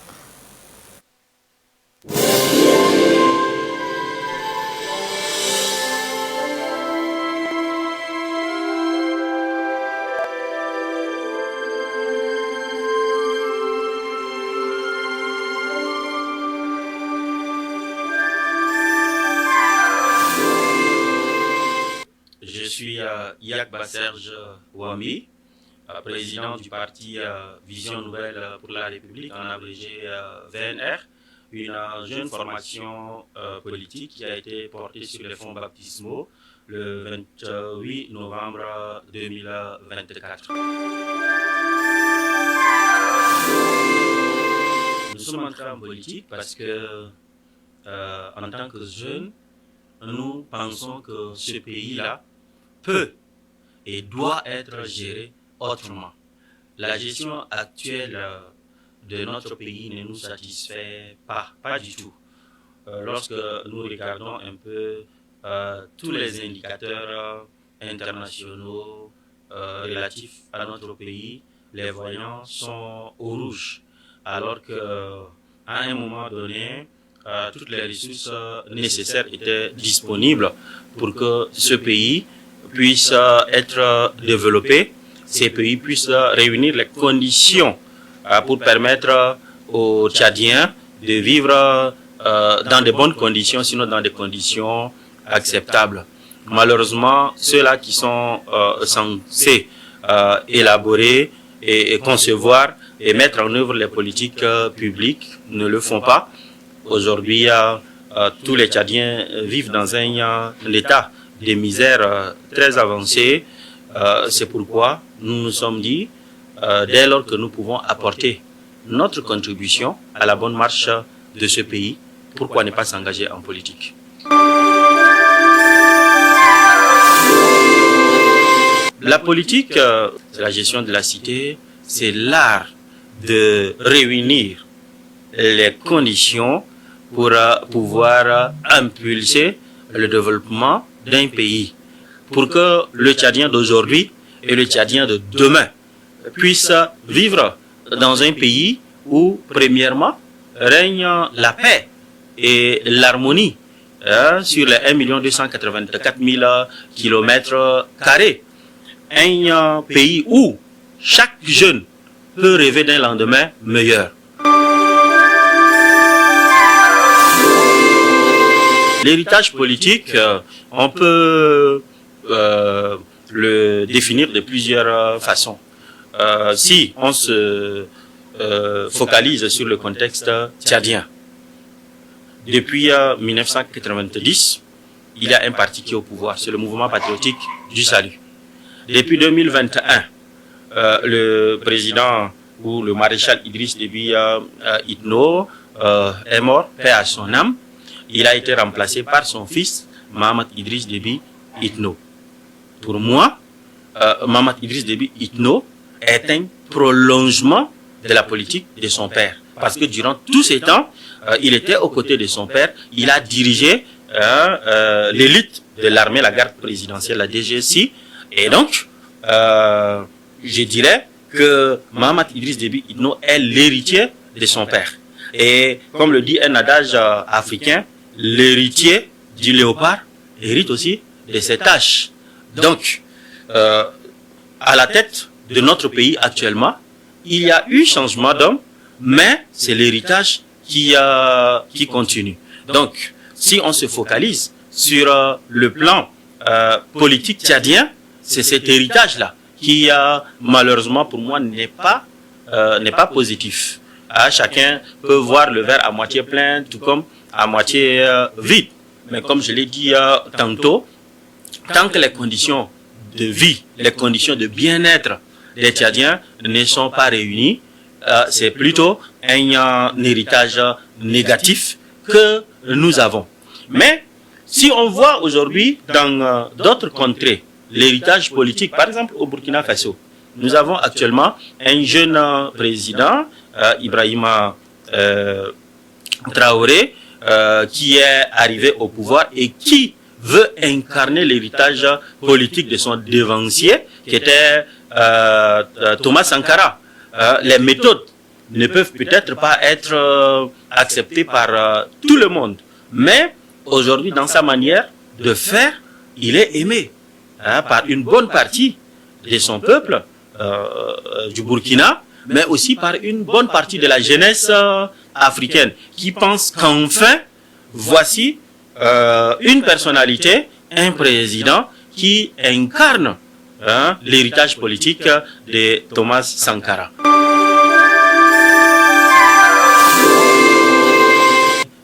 Je suis Yak Basserge Ouami, président du parti Vision Nouvelle pour la République, en abrégé VNR, une jeune formation politique qui a été portée sur les fonds baptismaux le 28 novembre 2024. Nous sommes entrés en politique parce que, en tant que jeunes, nous pensons que ce pays-là peut et doit être géré autrement. La gestion actuelle de notre pays ne nous satisfait pas du tout. Lorsque nous regardons un peu tous les indicateurs internationaux relatifs à notre pays, les voyants sont au rouge, alors qu'à un moment donné, toutes les ressources nécessaires étaient disponibles pour que ce pays puisse être développé, ces pays puissent réunir les conditions pour permettre aux Tchadiens de vivre dans de bonnes conditions, sinon dans des conditions acceptables. Malheureusement, ceux-là qui sont censés élaborer et concevoir et mettre en œuvre les politiques publiques ne le font pas. Aujourd'hui, tous les Tchadiens vivent dans un état de misère très avancé. C'est pourquoi nous nous sommes dit, dès lors que nous pouvons apporter notre contribution à la bonne marche de ce pays, pourquoi ne pas s'engager en politique? La politique, c'est la gestion de la cité, c'est l'art de réunir les conditions pour pouvoir impulser le développement d'un pays, pour que le Tchadien d'aujourd'hui et le Tchadien de demain puissent vivre dans un pays où, premièrement, règne la paix et l'harmonie sur les 1 284 000 km². Un pays où chaque jeune peut rêver d'un lendemain meilleur. L'héritage politique, on peut le définir de plusieurs façons. Si on se focalise sur le contexte tchadien, depuis 1990, il y a un parti qui est au pouvoir, c'est le mouvement patriotique du salut. Depuis 2021, le président ou le maréchal Idriss Déby Itno est mort, paix à son âme. Il a été remplacé par son fils, Mahamat Idriss Déby Itno. Pour moi, Mahamat Idriss Déby Itno est un prolongement de la politique de son père. Parce que durant tous ces temps, il était aux côtés de son père. Il a dirigé l'élite de l'armée, la garde présidentielle, la DGSI. Et donc, je dirais que Mahamat Idriss Déby Itno est l'héritier de son père. Et comme le dit un adage africain, l'héritier du léopard hérite aussi de ses tâches. Donc, à la tête de notre pays actuellement, il y a eu changement d'homme, mais c'est l'héritage qui continue. Donc, si on se focalise sur le plan politique tchadien, c'est cet héritage-là qui, malheureusement pour moi, n'est pas positif. Chacun peut voir le verre à moitié plein, tout comme à moitié vide. Mais comme je l'ai dit tantôt, tant que les conditions de vie, les conditions de bien-être des Tchadiens ne sont pas réunies, c'est plutôt un héritage négatif que nous avons. Mais si on voit aujourd'hui dans d'autres contrées, l'héritage politique, par exemple au Burkina Faso, nous avons actuellement un jeune président, Ibrahima Traoré, qui est arrivé au pouvoir et qui veut incarner l'héritage politique de son devancier, qui était Thomas Sankara. Les méthodes ne peuvent peut-être pas être acceptées par tout le monde, mais aujourd'hui, dans sa manière de faire, il est aimé par une bonne partie de son peuple du Burkina, mais aussi par une bonne partie de la jeunesse africaine qui pense qu'enfin, voici une personnalité, un président qui incarne l'héritage politique de Thomas Sankara.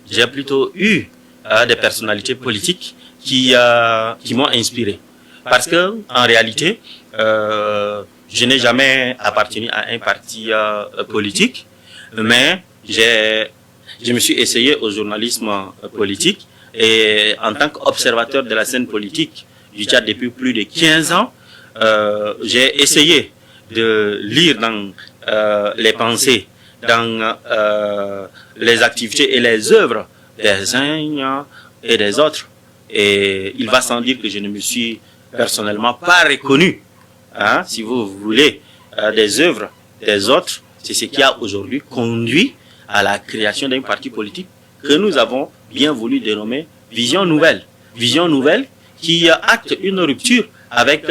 J'ai plutôt eu des personnalités politiques qui m'ont inspiré. Parce que en réalité, je n'ai jamais appartenu à un parti politique, mais je me suis essayé au journalisme politique et en tant qu'observateur de la scène politique du Tchad depuis plus de 15 ans, j'ai essayé de lire dans les pensées, dans les activités et les œuvres des uns et des autres. Et il va sans dire que je ne me suis personnellement pas reconnu, hein, si vous voulez, des œuvres des autres. C'est ce qui a aujourd'hui conduit à la création d'un parti politique que nous avons bien voulu dénommer Vision Nouvelle. Vision Nouvelle qui acte une rupture avec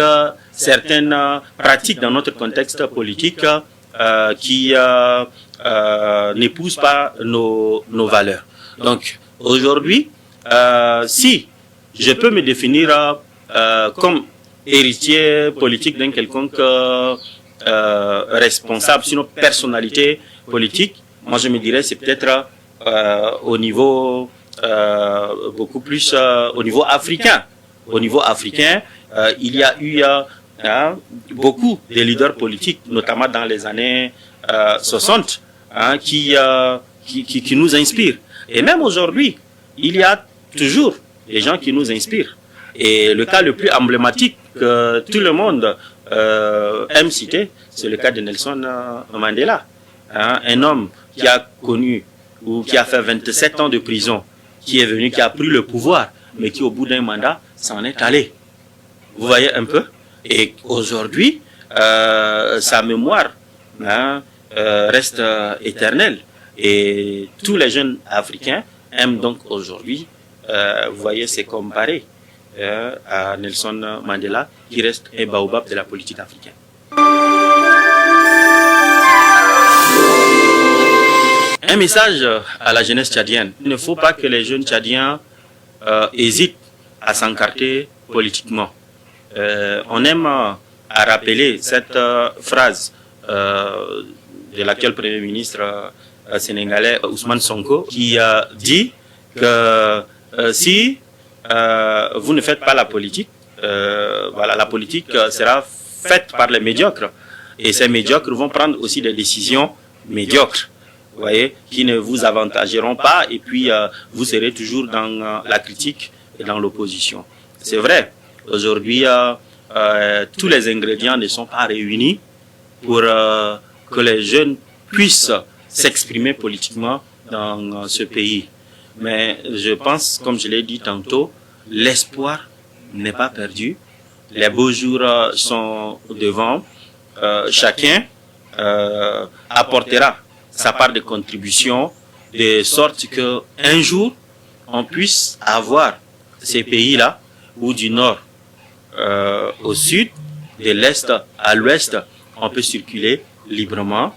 certaines pratiques dans notre contexte politique qui n'épousent pas nos valeurs. Donc aujourd'hui, si je peux me définir comme héritier politique d'un quelconque responsable, sinon personnalité politique, moi je me dirais c'est peut-être au niveau beaucoup plus au niveau africain. Au niveau africain, il y a eu beaucoup de leaders politiques, notamment dans les années 60, qui nous inspirent. Et même aujourd'hui, il y a toujours des gens qui nous inspirent. Et le cas le plus emblématique que tout le monde aime citer, c'est le cas de Nelson Mandela. Un homme qui a connu ou qui a fait 27 ans de prison, qui est venu, qui a pris le pouvoir, mais qui au bout d'un mandat s'en est allé. Vous voyez un peu? Et aujourd'hui, sa mémoire reste éternelle. Et tous les jeunes africains aiment donc aujourd'hui, vous voyez, c'est comparé à Nelson Mandela, qui reste un baobab de la politique africaine. Un message à la jeunesse tchadienne. Il ne faut pas que les jeunes tchadiens hésitent à s'encarter politiquement. On aime à rappeler cette phrase de laquelle le Premier ministre sénégalais Ousmane Sonko, qui dit que si vous ne faites pas la politique, voilà, la politique sera faite par les médiocres. Et ces médiocres vont prendre aussi des décisions médiocres, vous voyez, qui ne vous avantageront pas, et puis vous serez toujours dans la critique et dans l'opposition. C'est vrai, aujourd'hui, tous les ingrédients ne sont pas réunis pour que les jeunes puissent s'exprimer politiquement dans ce pays. Mais je pense, comme je l'ai dit tantôt, l'espoir n'est pas perdu. Les beaux jours sont devant. Chacun apportera sa part de contribution, de sorte que un jour, on puisse avoir ces pays-là, ou du nord au sud, de l'est à l'ouest, on peut circuler librement,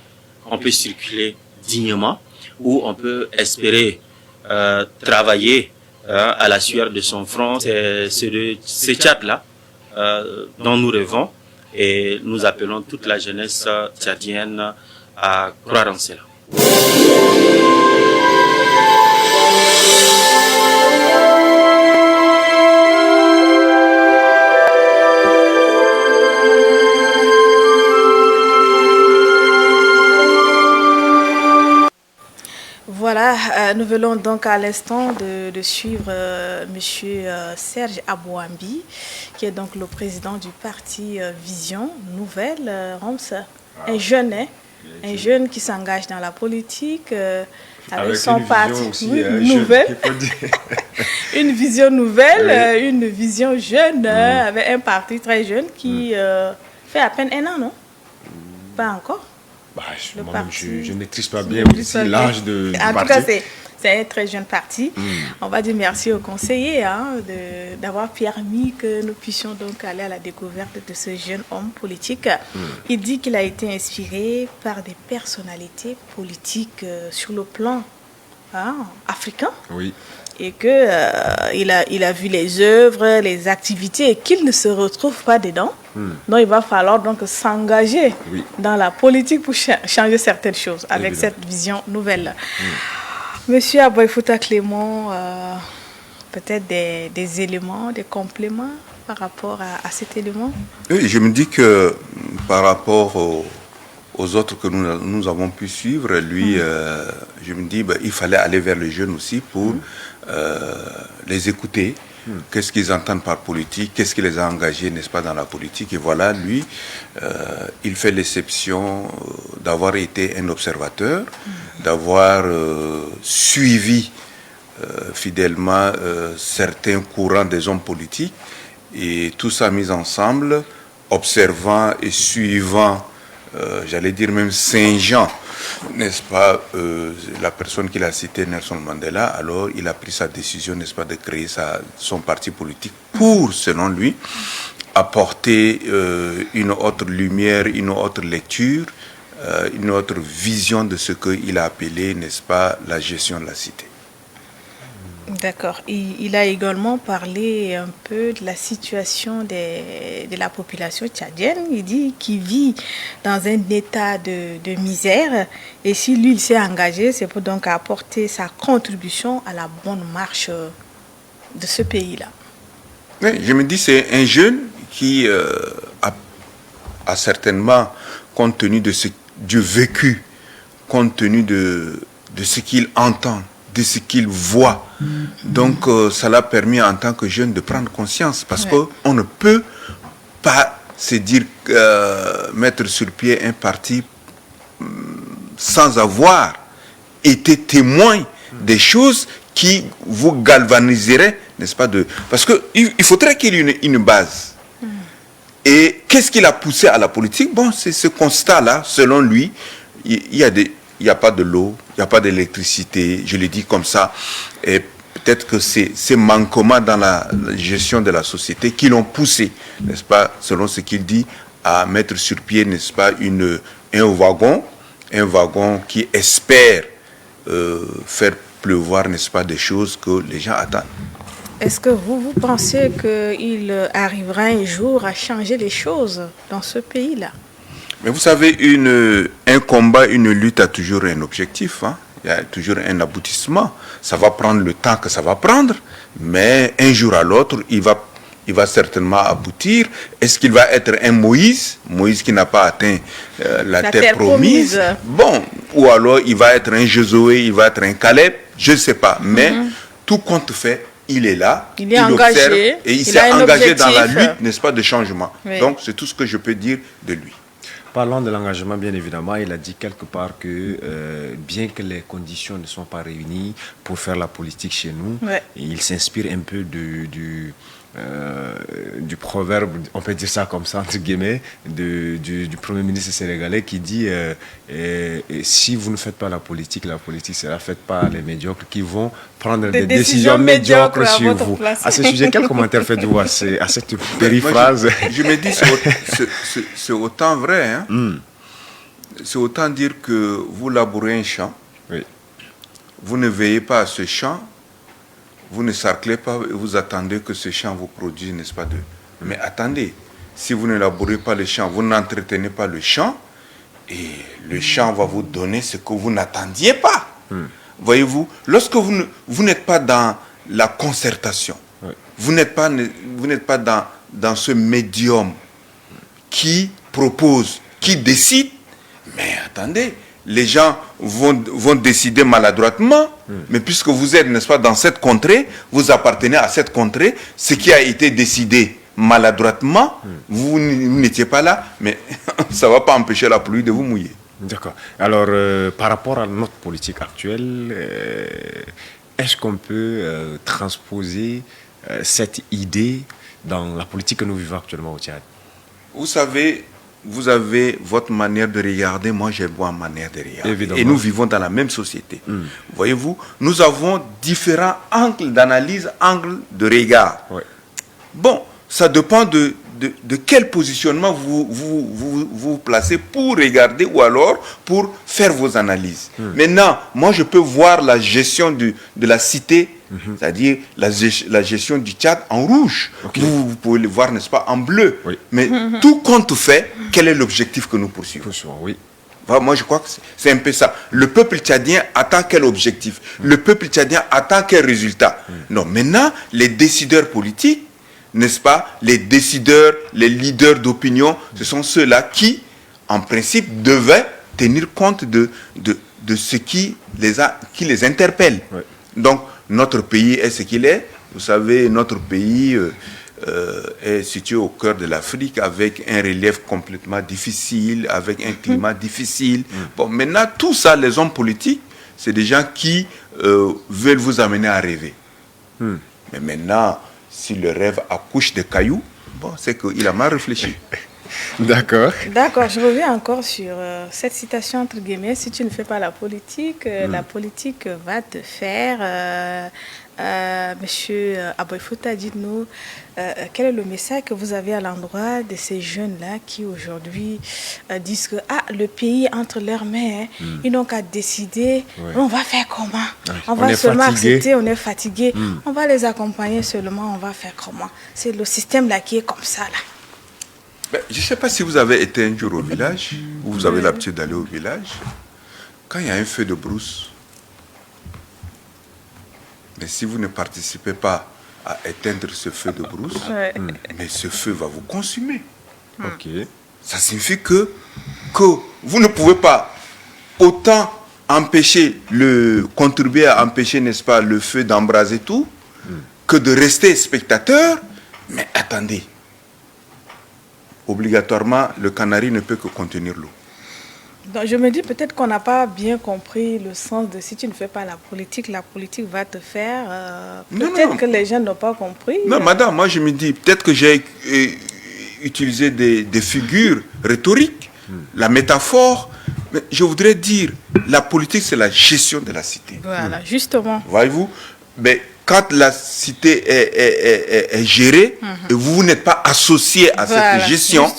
on peut circuler dignement, ou on peut espérer travailler à la sueur de son front. C'est ce Tchad-là dont nous rêvons, et nous appelons toute la jeunesse tchadienne à croire en cela. Voilà, nous venons donc à l'instant de suivre Monsieur Serge Abouambi, qui est donc le président du parti Vision Nouvelle. Roms, un jeune, hein, un jeune qui s'engage dans la politique avec son parti nouvelle, une vision nouvelle, oui. Une vision jeune, avec un parti très jeune qui fait à peine un an, non? Pas encore. Bah, moi-même, je ne maîtrise pas bien aussi l'âge du parti. En tout cas, c'est un très jeune parti. On va dire merci aux conseillers d'avoir permis que nous puissions donc aller à la découverte de ce jeune homme politique. Il dit qu'il a été inspiré par des personnalités politiques sur le plan africain. Oui. Et que il a vu les œuvres, les activités, et qu'il ne se retrouve pas dedans. Donc il va falloir donc s'engager dans la politique pour changer certaines choses avec cette vision nouvelle. Monsieur Aboy Fouta Clément, peut-être des éléments, des compléments par rapport à cet élément? Oui, je me dis que par rapport aux autres que nous avons pu suivre, lui, je me dis il fallait aller vers les jeunes aussi pour les écouter. Qu'est-ce qu'ils entendent par politique, qu'est-ce qui les a engagés, n'est-ce pas, dans la politique. Et voilà, lui, il fait l'exception d'avoir été un observateur, d'avoir suivi fidèlement certains courants des hommes politiques, et tout ça mis ensemble, observant et suivant, j'allais dire même singeant, n'est-ce pas, la personne qu'il a citée, Nelson Mandela. Alors il a pris sa décision, n'est-ce pas, de créer son parti politique pour, selon lui, apporter une autre lumière, une autre lecture, une autre vision de ce qu'il a appelé, n'est-ce pas, la gestion de la cité. D'accord. Il a également parlé un peu de la situation de la population tchadienne. Il dit qu'il vit dans un état de misère. Et si lui, il s'est engagé, c'est pour donc apporter sa contribution à la bonne marche de ce pays-là. Oui, je me dis, c'est un jeune qui a certainement, compte tenu du vécu, compte tenu de ce qu'il entend, de ce qu'il voit. Donc, ça l'a permis en tant que jeune de prendre conscience, parce qu'on ne peut pas se dire mettre sur pied un parti sans avoir été témoin des choses qui vous galvaniseraient, n'est-ce pas, parce qu'il faudrait qu'il y ait une base. Et qu'est-ce qui l'a poussé à la politique? Bon, c'est ce constat-là, selon lui. Il n'y a pas de l'eau, il n'y a pas d'électricité, je le dis comme ça. Et peut-être que c'est ces manquements dans la gestion de la société qui l'ont poussé, n'est-ce pas, selon ce qu'il dit, à mettre sur pied, n'est-ce pas, un wagon qui espère faire pleuvoir, n'est-ce pas, des choses que les gens attendent. Est-ce que vous pensez qu'il arrivera un jour à changer les choses dans ce pays-là? Mais vous savez, un combat, une lutte a toujours un objectif. Hein? Il y a toujours un aboutissement. Ça va prendre le temps que ça va prendre, mais un jour à l'autre, il va certainement aboutir. Est-ce qu'il va être un Moïse qui n'a pas atteint la terre promise? Bon, ou alors il va être un Josué, il va être un Caleb, je ne sais pas. Mais tout compte fait, il est là, il engagé, observe et il s'est engagé dans la lutte, n'est-ce pas, de changement. Oui. Donc c'est tout ce que je peux dire de lui. Parlant de l'engagement, bien évidemment, il a dit quelque part que bien que les conditions ne sont pas réunies pour faire la politique chez nous, il s'inspire un peu du proverbe, on peut dire ça comme ça, entre guillemets, du Premier ministre sénégalais qui dit si vous ne faites pas la politique sera faite par les médiocres qui vont prendre des décisions médiocres sur vous. À ce sujet, quel commentaire faites-vous à cette périphrase? Je me dis, c'est autant vrai. Hein? C'est autant dire que vous labourez un champ, vous ne veillez pas à ce champ, vous ne sarclez pas et vous attendez que ce champ vous produise, n'est-ce pas, Mais attendez, si vous ne labourez pas le champ, vous n'entretenez pas le champ, et le champ va vous donner ce que vous n'attendiez pas. Voyez-vous, lorsque vous n'êtes pas dans la concertation, vous n'êtes pas dans ce médium qui propose, qui décide, mais attendez, les gens vont décider maladroitement, mais puisque vous êtes, n'est-ce pas, dans cette contrée, vous appartenez à cette contrée, ce qui a été décidé maladroitement, vous n'étiez pas là, mais ça ne va pas empêcher la pluie de vous mouiller. D'accord. Alors, par rapport à notre politique actuelle, est-ce qu'on peut transposer cette idée dans la politique que nous vivons actuellement au Tchad? Vous savez, vous avez votre manière de regarder, moi j'ai ma manière de regarder. Évidemment. Et nous vivons dans la même société. Voyez-vous, nous avons différents angles d'analyse, angles de regard. Bon, ça dépend de quel positionnement vous placez pour regarder ou alors pour faire vos analyses. Maintenant, moi je peux voir la gestion de la cité, c'est-à-dire la gestion du Tchad en rouge. Vous pouvez le voir, n'est-ce pas, en bleu. Mais tout compte fait, quel est l'objectif que nous poursuivons? Moi, je crois que c'est un peu ça. Le peuple tchadien attend quel objectif? Le peuple tchadien attend quel résultat? Non, maintenant, les décideurs politiques, n'est-ce pas, les décideurs, les leaders d'opinion, ce sont ceux-là qui, en principe, devaient tenir compte de ce qui les interpelle. Ouais. Donc, notre pays est ce qu'il est. Vous savez, notre pays est situé au cœur de l'Afrique avec un relief complètement difficile, avec un climat difficile. Bon, maintenant, tout ça, les hommes politiques, c'est des gens qui veulent vous amener à rêver. Mais maintenant, si le rêve accouche de cailloux, bon, c'est qu'il a mal réfléchi. D'accord. D'accord, je reviens encore sur cette citation entre guillemets. Si tu ne fais pas la politique va te faire. Monsieur Aboyfouta, dites-nous, quel est le message que vous avez à l'endroit de ces jeunes-là qui aujourd'hui disent que le pays est entre leurs mains, ils n'ont qu'à décider, on va faire comment? On va seulement accepter, on est fatigué, on va les accompagner seulement, on va faire comment? C'est le système là qui est comme ça là. Je ne sais pas si vous avez été un jour au village, ou vous avez l'habitude d'aller au village. Quand il y a un feu de brousse, mais si vous ne participez pas à éteindre ce feu de brousse, mais ce feu va vous consumer. Okay. Ça signifie que vous ne pouvez pas autant contribuer à empêcher, n'est-ce pas, le feu d'embraser tout, que de rester spectateur. Mais attendez. Obligatoirement, le canari ne peut que contenir l'eau. Donc, je me dis peut-être qu'on n'a pas bien compris le sens de si tu ne fais pas la politique va te faire. Peut-être que les gens n'ont pas compris. Non, madame, moi je me dis, peut-être que j'ai utilisé des figures rhétoriques, la métaphore, mais je voudrais dire, la politique c'est la gestion de la cité. Voilà, justement. Voyez-vous, mais quand la cité est gérée, et vous n'êtes pas associé à cette gestion,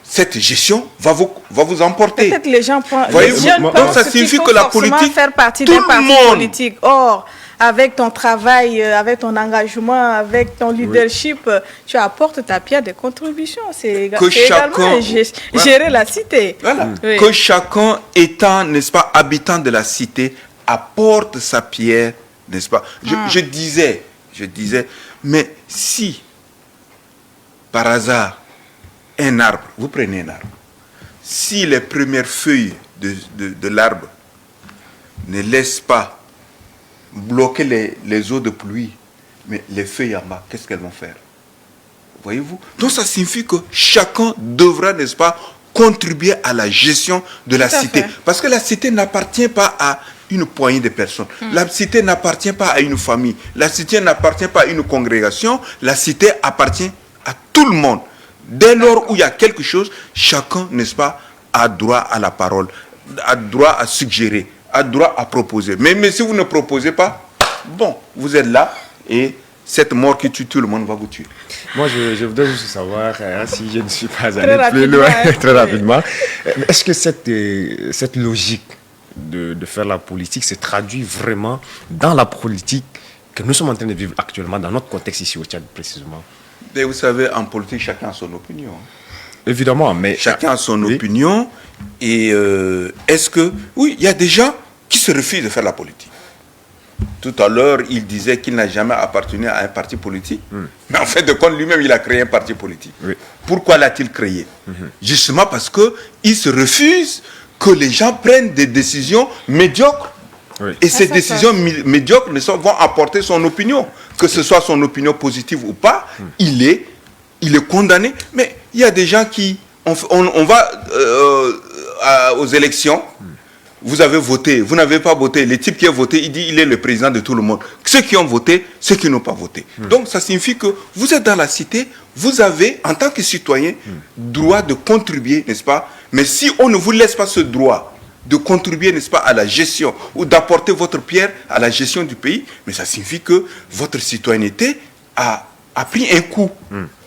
cette gestion va vous emporter. Peut-être les gens pensent. Donc ça signifie que la politique, faire partie d'un parti politique. Or, avec ton travail, avec ton engagement, avec ton leadership, tu apportes ta pierre de contribution. C'est également gérer la cité. Voilà. Que chacun étant, n'est-ce pas, habitant de la cité, apporte sa pierre, n'est-ce pas? Je disais, mais si, par hasard, un arbre, vous prenez un arbre, si les premières feuilles de l'arbre ne laissent pas bloquer les eaux de pluie, mais les feuilles en bas, qu'est-ce qu'elles vont faire? Voyez-vous? Donc ça signifie que chacun devra, n'est-ce pas, contribuer à la gestion de la cité. Parce que la cité n'appartient pas à une poignée de personnes. La cité n'appartient pas à une famille. La cité n'appartient pas à une congrégation. La cité appartient à tout le monde. Dès lors où il y a quelque chose, chacun, n'est-ce pas, a droit à la parole, a droit à suggérer, a droit à proposer. Mais si vous ne proposez pas, bon, vous êtes là et cette mort qui tue tout le monde va vous tuer. Moi, je voudrais juste savoir si je ne suis pas allé plus loin, très rapidement. Est-ce que cette logique de faire la politique se traduit vraiment dans la politique que nous sommes en train de vivre actuellement, dans notre contexte ici au Tchad précisément? Mais vous savez, en politique, chacun a son opinion. Évidemment, mais... Chacun a son opinion. Et est-ce que... Oui, il y a des gens qui se refusent de faire la politique. Tout à l'heure, il disait qu'il n'a jamais appartenu à un parti politique. Mais en fait, de compte, lui-même, il a créé un parti politique. Pourquoi l'a-t-il créé? Justement parce qu'il se refuse que les gens prennent des décisions médiocres. Et ces décisions médiocres vont apporter son opinion. Que ce soit son opinion positive ou pas, il est condamné. Mais il y a des gens qui... On va aux élections, vous avez voté, vous n'avez pas voté. Le type qui a voté, il dit il est le président de tout le monde. Ceux qui ont voté, ceux qui n'ont pas voté. Donc ça signifie que vous êtes dans la cité, vous avez, en tant que citoyen, droit de contribuer, n'est-ce pas? Mais si on ne vous laisse pas ce droit de contribuer, n'est-ce pas, à la gestion ou d'apporter votre pierre à la gestion du pays, mais ça signifie que votre citoyenneté a pris un coup.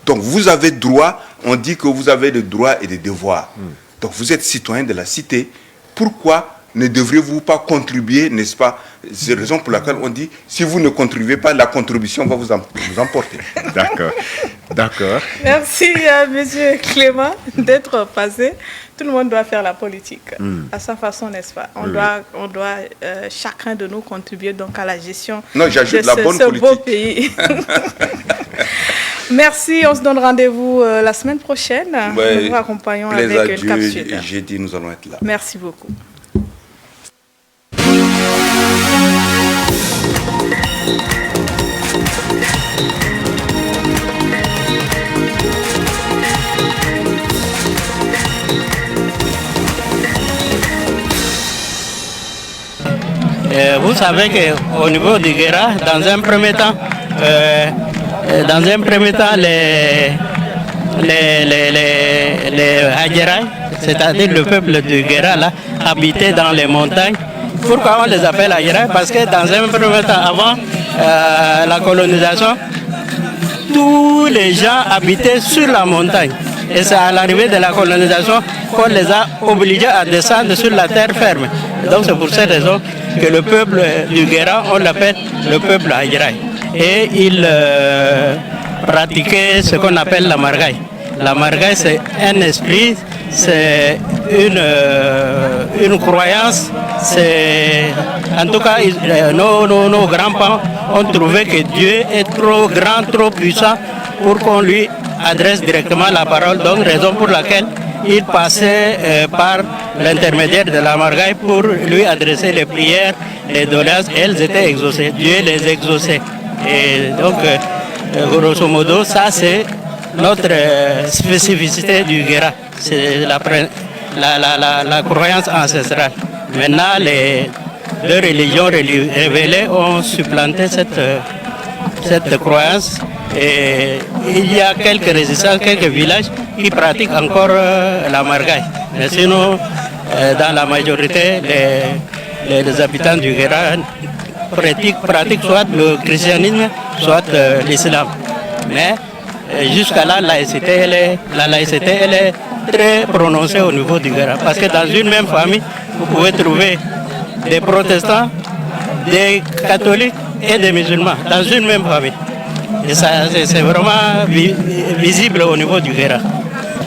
Donc vous avez droit, on dit que vous avez des droits et des devoirs. Donc vous êtes citoyen de la cité. Pourquoi ne devriez-vous pas contribuer, n'est-ce pas? C'est la raison pour laquelle on dit, si vous ne contribuez pas, la contribution va vous emporter. D'accord. Merci, monsieur Clément, d'être passé. tout le monde doit faire la politique à sa façon, n'est-ce pas? On doit chacun de nous contribuer donc à la gestion de ce beau pays. Merci, on se donne rendez-vous la semaine prochaine. Nous vous accompagnons avec une capsule. Jeudi, nous allons être là. Merci beaucoup. Vous savez qu'au niveau du Guéra, dans un premier temps, les Hadjiraï, c'est-à-dire le peuple du Guéra, là, habitaient dans les montagnes. Pourquoi on les appelle Hadjiraï? Parce que dans un premier temps, avant la colonisation, tous les gens habitaient sur la montagne. Et c'est à l'arrivée de la colonisation qu'on les a obligés à descendre sur la terre ferme. Et donc c'est pour cette raison que le peuple du Guéra, on l'appelle le peuple Hadjiraï. Et il pratiquait ce qu'on appelle la margaï. La margaï, c'est un esprit, c'est une croyance. En tout cas, nos grands-parents ont trouvé que Dieu est trop grand, trop puissant pour qu'on lui adresse directement la parole. Donc, raison pour laquelle il passait par l'intermédiaire de la margaï pour lui adresser les prières, les doléances. Elles étaient exaucées. Dieu les exauçait. Et donc, grosso modo, ça c'est notre spécificité du Guéra. C'est la croyance ancestrale. Maintenant, les deux religions révélées ont supplanté cette croyance. Et il y a quelques résistances, quelques villages qui pratiquent encore la margaï. Mais sinon, dans la majorité, les habitants du Guéra pratiquent soit le christianisme, soit l'islam. Mais jusqu'à là, la laïcité, elle est très prononcée au niveau du Guéra. Parce que dans une même famille, vous pouvez trouver des protestants, des catholiques et des musulmans dans une même famille. Et ça, c'est vraiment visible au niveau du Guéra.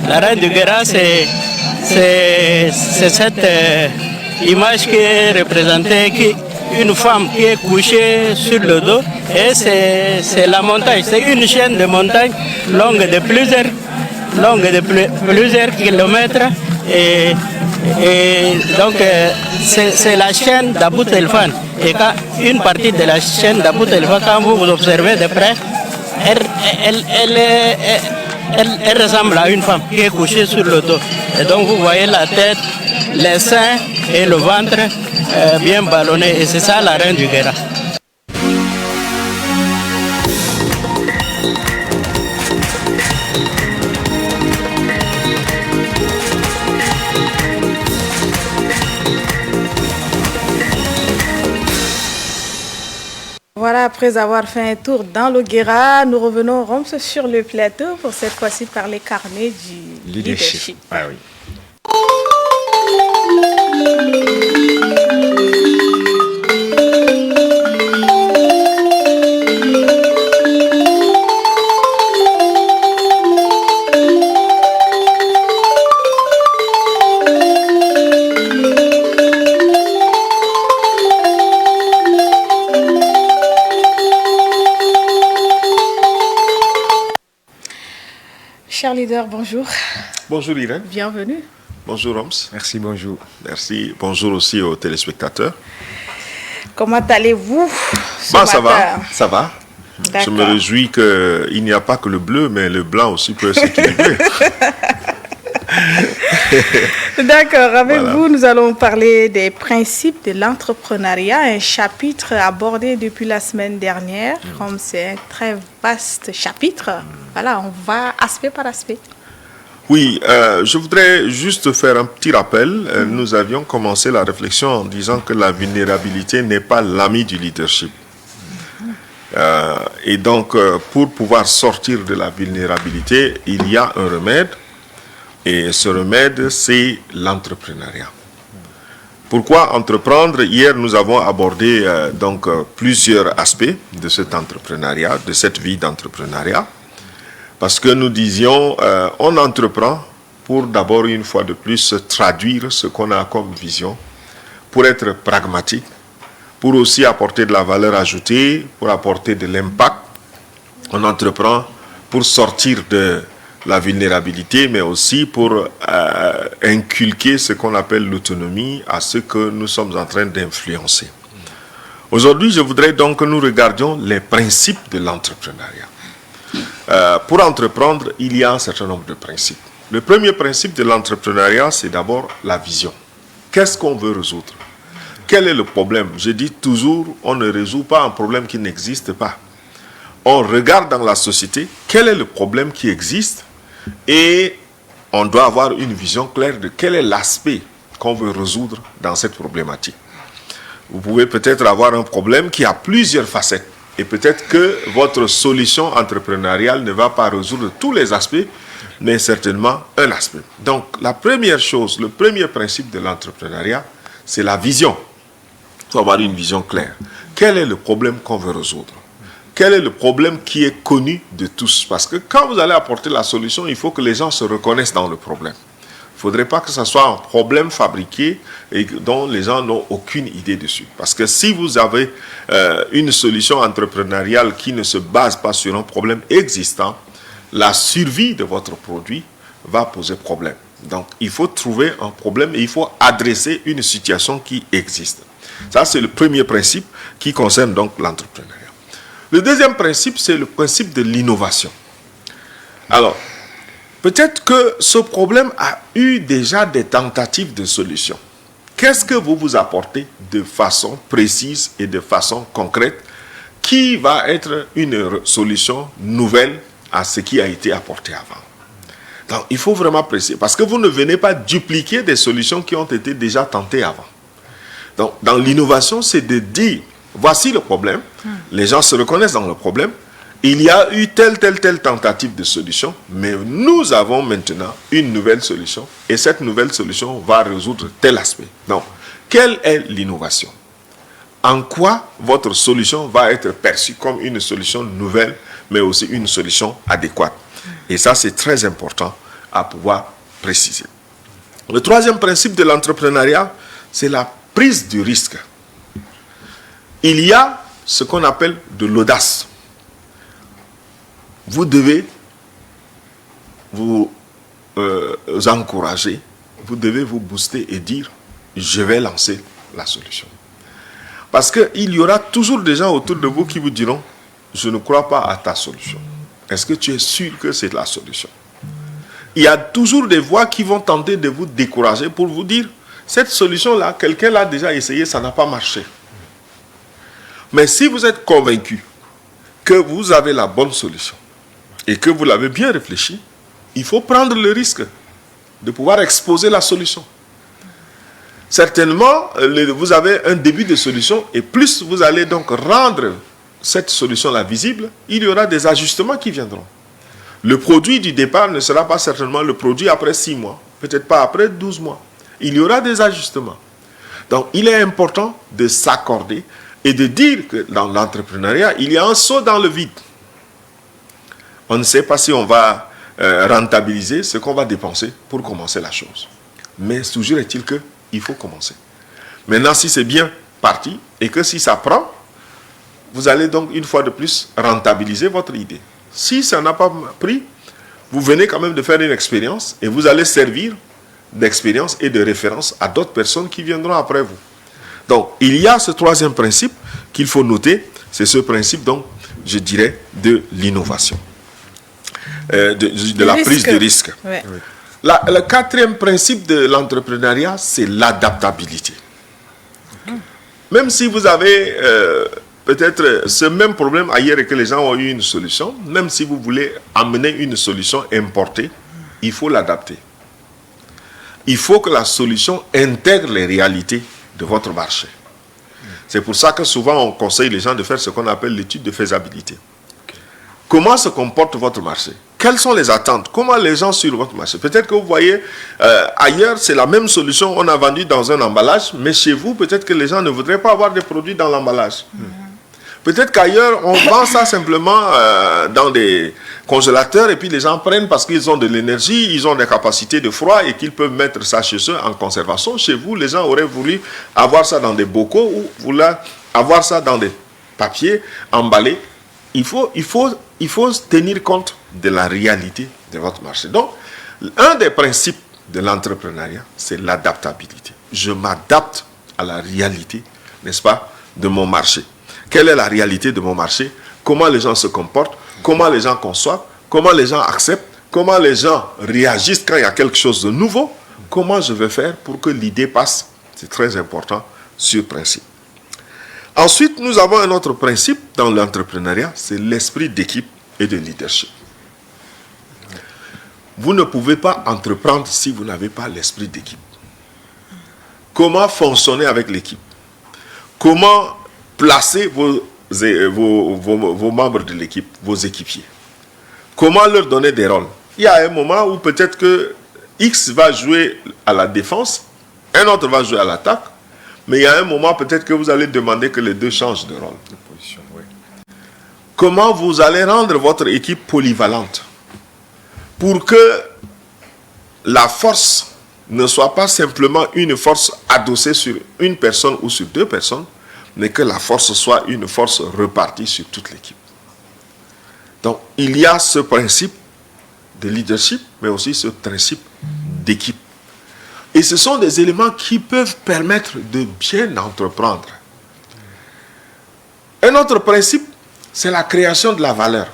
La reine du Guéra, c'est cette image qui est représentée, une femme qui est couchée sur le dos, et c'est la montagne. C'est une chaîne de montagnes longue de plusieurs kilomètres. Et donc, c'est la chaîne d'Abou Telfan. Et quand une partie de la chaîne d'Abou Telfan, quand vous observez de près, elle ressemble à une femme qui est couchée sur le dos. Et donc, vous voyez la tête, les seins et le ventre bien ballonnés. Et c'est ça la reine du Guéra. Voilà, après avoir fait un tour dans le Guéra, nous revenons sur le plateau pour cette fois-ci parler carnet du leadership. Ah oui. Cher leader, bonjour. Bonjour Irène. Bienvenue. Bonjour Homs. Merci, bonjour. Merci. Bonjour aussi aux téléspectateurs. Comment allez-vous ce ça matin? Ça va. Je me réjouis qu'il n'y a pas que le bleu, mais le blanc aussi peut s'équilibrer. D'accord, avec vous, nous allons parler des principes de l'entrepreneuriat, un chapitre abordé depuis la semaine dernière. Comme c'est un très vaste chapitre, voilà, on va aspect par aspect. Oui, je voudrais juste faire un petit rappel. Nous avions commencé la réflexion en disant que la vulnérabilité n'est pas l'ami du leadership. Et donc, pour pouvoir sortir de la vulnérabilité, il y a un remède. Et ce remède, c'est l'entrepreneuriat. Pourquoi entreprendre? Hier, nous avons abordé plusieurs aspects de cet entrepreneuriat, de cette vie d'entrepreneuriat. Parce que nous disions, on entreprend pour d'abord une fois de plus traduire ce qu'on a comme vision, pour être pragmatique, pour aussi apporter de la valeur ajoutée, pour apporter de l'impact. On entreprend pour sortir de la vulnérabilité, mais aussi pour inculquer ce qu'on appelle l'autonomie à ce que nous sommes en train d'influencer. Aujourd'hui, je voudrais donc que nous regardions les principes de l'entrepreneuriat. Pour entreprendre, il y a un certain nombre de principes. Le premier principe de l'entrepreneuriat, c'est d'abord la vision. Qu'est-ce qu'on veut résoudre? Quel est le problème? Je dis toujours, on ne résout pas un problème qui n'existe pas. On regarde dans la société quel est le problème qui existe et on doit avoir une vision claire de quel est l'aspect qu'on veut résoudre dans cette problématique. Vous pouvez peut-être avoir un problème qui a plusieurs facettes et peut-être que votre solution entrepreneuriale ne va pas résoudre tous les aspects, mais certainement un aspect. Donc la première chose, le premier principe de l'entrepreneuriat, c'est la vision. Il faut avoir une vision claire. Quel est le problème qu'on veut résoudre? Quel est le problème qui est connu de tous? Parce que quand vous allez apporter la solution, il faut que les gens se reconnaissent dans le problème. Il ne faudrait pas que ce soit un problème fabriqué et dont les gens n'ont aucune idée dessus. Parce que si vous avez une solution entrepreneuriale qui ne se base pas sur un problème existant, la survie de votre produit va poser problème. Donc, il faut trouver un problème et il faut adresser une situation qui existe. Ça, c'est le premier principe qui concerne donc l'entrepreneuriat. Le deuxième principe, c'est le principe de l'innovation. Alors, peut-être que ce problème a eu déjà des tentatives de solution. Qu'est-ce que vous vous apportez de façon précise et de façon concrète qui va être une solution nouvelle à ce qui a été apporté avant? Donc, il faut vraiment préciser, parce que vous ne venez pas dupliquer des solutions qui ont été déjà tentées avant. Donc, dans l'innovation, c'est de dire, voici le problème, les gens se reconnaissent dans le problème, il y a eu telle tentative de solution, mais nous avons maintenant une nouvelle solution, et cette nouvelle solution va résoudre tel aspect. Donc, quelle est l'innovation? En quoi votre solution va être perçue comme une solution nouvelle, mais aussi une solution adéquate? Et ça, c'est très important à pouvoir préciser. Le troisième principe de l'entrepreneuriat, c'est la prise du risque. Il y a ce qu'on appelle de l'audace. Vous devez vous encourager, vous devez vous booster et dire, je vais lancer la solution. Parce qu'il y aura toujours des gens autour de vous qui vous diront, je ne crois pas à ta solution. Est-ce que tu es sûr que c'est la solution? Il y a toujours des voix qui vont tenter de vous décourager pour vous dire, cette solution-là, quelqu'un l'a déjà essayé, ça n'a pas marché. Mais si vous êtes convaincu que vous avez la bonne solution et que vous l'avez bien réfléchi, il faut prendre le risque de pouvoir exposer la solution. Certainement, vous avez un début de solution et plus vous allez donc rendre cette solution-là visible, il y aura des ajustements qui viendront. Le produit du départ ne sera pas certainement le produit après 6 mois, peut-être pas après 12 mois. Il y aura des ajustements. Donc, il est important de s'accorder et de dire que dans l'entrepreneuriat, il y a un saut dans le vide. On ne sait pas si on va rentabiliser ce qu'on va dépenser pour commencer la chose. Mais toujours est-il qu'il faut commencer. Maintenant, si c'est bien parti et que si ça prend, vous allez donc une fois de plus rentabiliser votre idée. Si ça n'a pas pris, vous venez quand même de faire une expérience et vous allez servir d'expérience et de référence à d'autres personnes qui viendront après vous. Donc, il y a ce troisième principe qu'il faut noter, c'est ce principe, donc, je dirais, de l'innovation, de la prise de risque. Ouais. Le quatrième principe de l'entrepreneuriat, c'est l'adaptabilité. Même si vous avez peut-être ce même problème ailleurs et que les gens ont eu une solution, même si vous voulez amener une solution importée, il faut l'adapter. Il faut que la solution intègre les réalités de votre marché. C'est pour ça que souvent on conseille les gens de faire ce qu'on appelle l'étude de faisabilité. Comment se comporte votre marché? Quelles sont les attentes? Comment les gens suivent votre marché? Peut-être que vous voyez, ailleurs, c'est la même solution, on a vendu dans un emballage, mais chez vous, peut-être que les gens ne voudraient pas avoir des produits dans l'emballage. Peut-être qu'ailleurs, on vend ça simplement dans des congélateurs et puis les gens prennent parce qu'ils ont de l'énergie, ils ont des capacités de froid et qu'ils peuvent mettre ça chez eux en conservation. Chez vous, les gens auraient voulu avoir ça dans des bocaux ou vouloir avoir ça dans des papiers emballés. Il faut tenir compte de la réalité de votre marché. Donc, un des principes de l'entrepreneuriat, c'est l'adaptabilité. Je m'adapte à la réalité, n'est-ce pas, de mon marché. Quelle est la réalité de mon marché? Comment les gens se comportent? Comment les gens conçoivent? Comment les gens acceptent? Comment les gens réagissent quand il y a quelque chose de nouveau? Comment je vais faire pour que l'idée passe? C'est très important sur principe. Ensuite, nous avons un autre principe dans l'entrepreneuriat, c'est l'esprit d'équipe et de leadership. Vous ne pouvez pas entreprendre si vous n'avez pas l'esprit d'équipe. Comment fonctionner avec l'équipe? Comment placer vos membres de l'équipe, vos équipiers? Comment leur donner des rôles? Il y a un moment où peut-être que X va jouer à la défense, un autre va jouer à l'attaque, mais il y a un moment peut-être que vous allez demander que les deux changent de rôle. De position, oui. Comment vous allez rendre votre équipe polyvalente pour que la force ne soit pas simplement une force adossée sur une personne ou sur deux personnes, mais que la force soit une force repartie sur toute l'équipe. Donc, il y a ce principe de leadership, mais aussi ce principe d'équipe. Et ce sont des éléments qui peuvent permettre de bien entreprendre. Un autre principe, c'est la création de la valeur.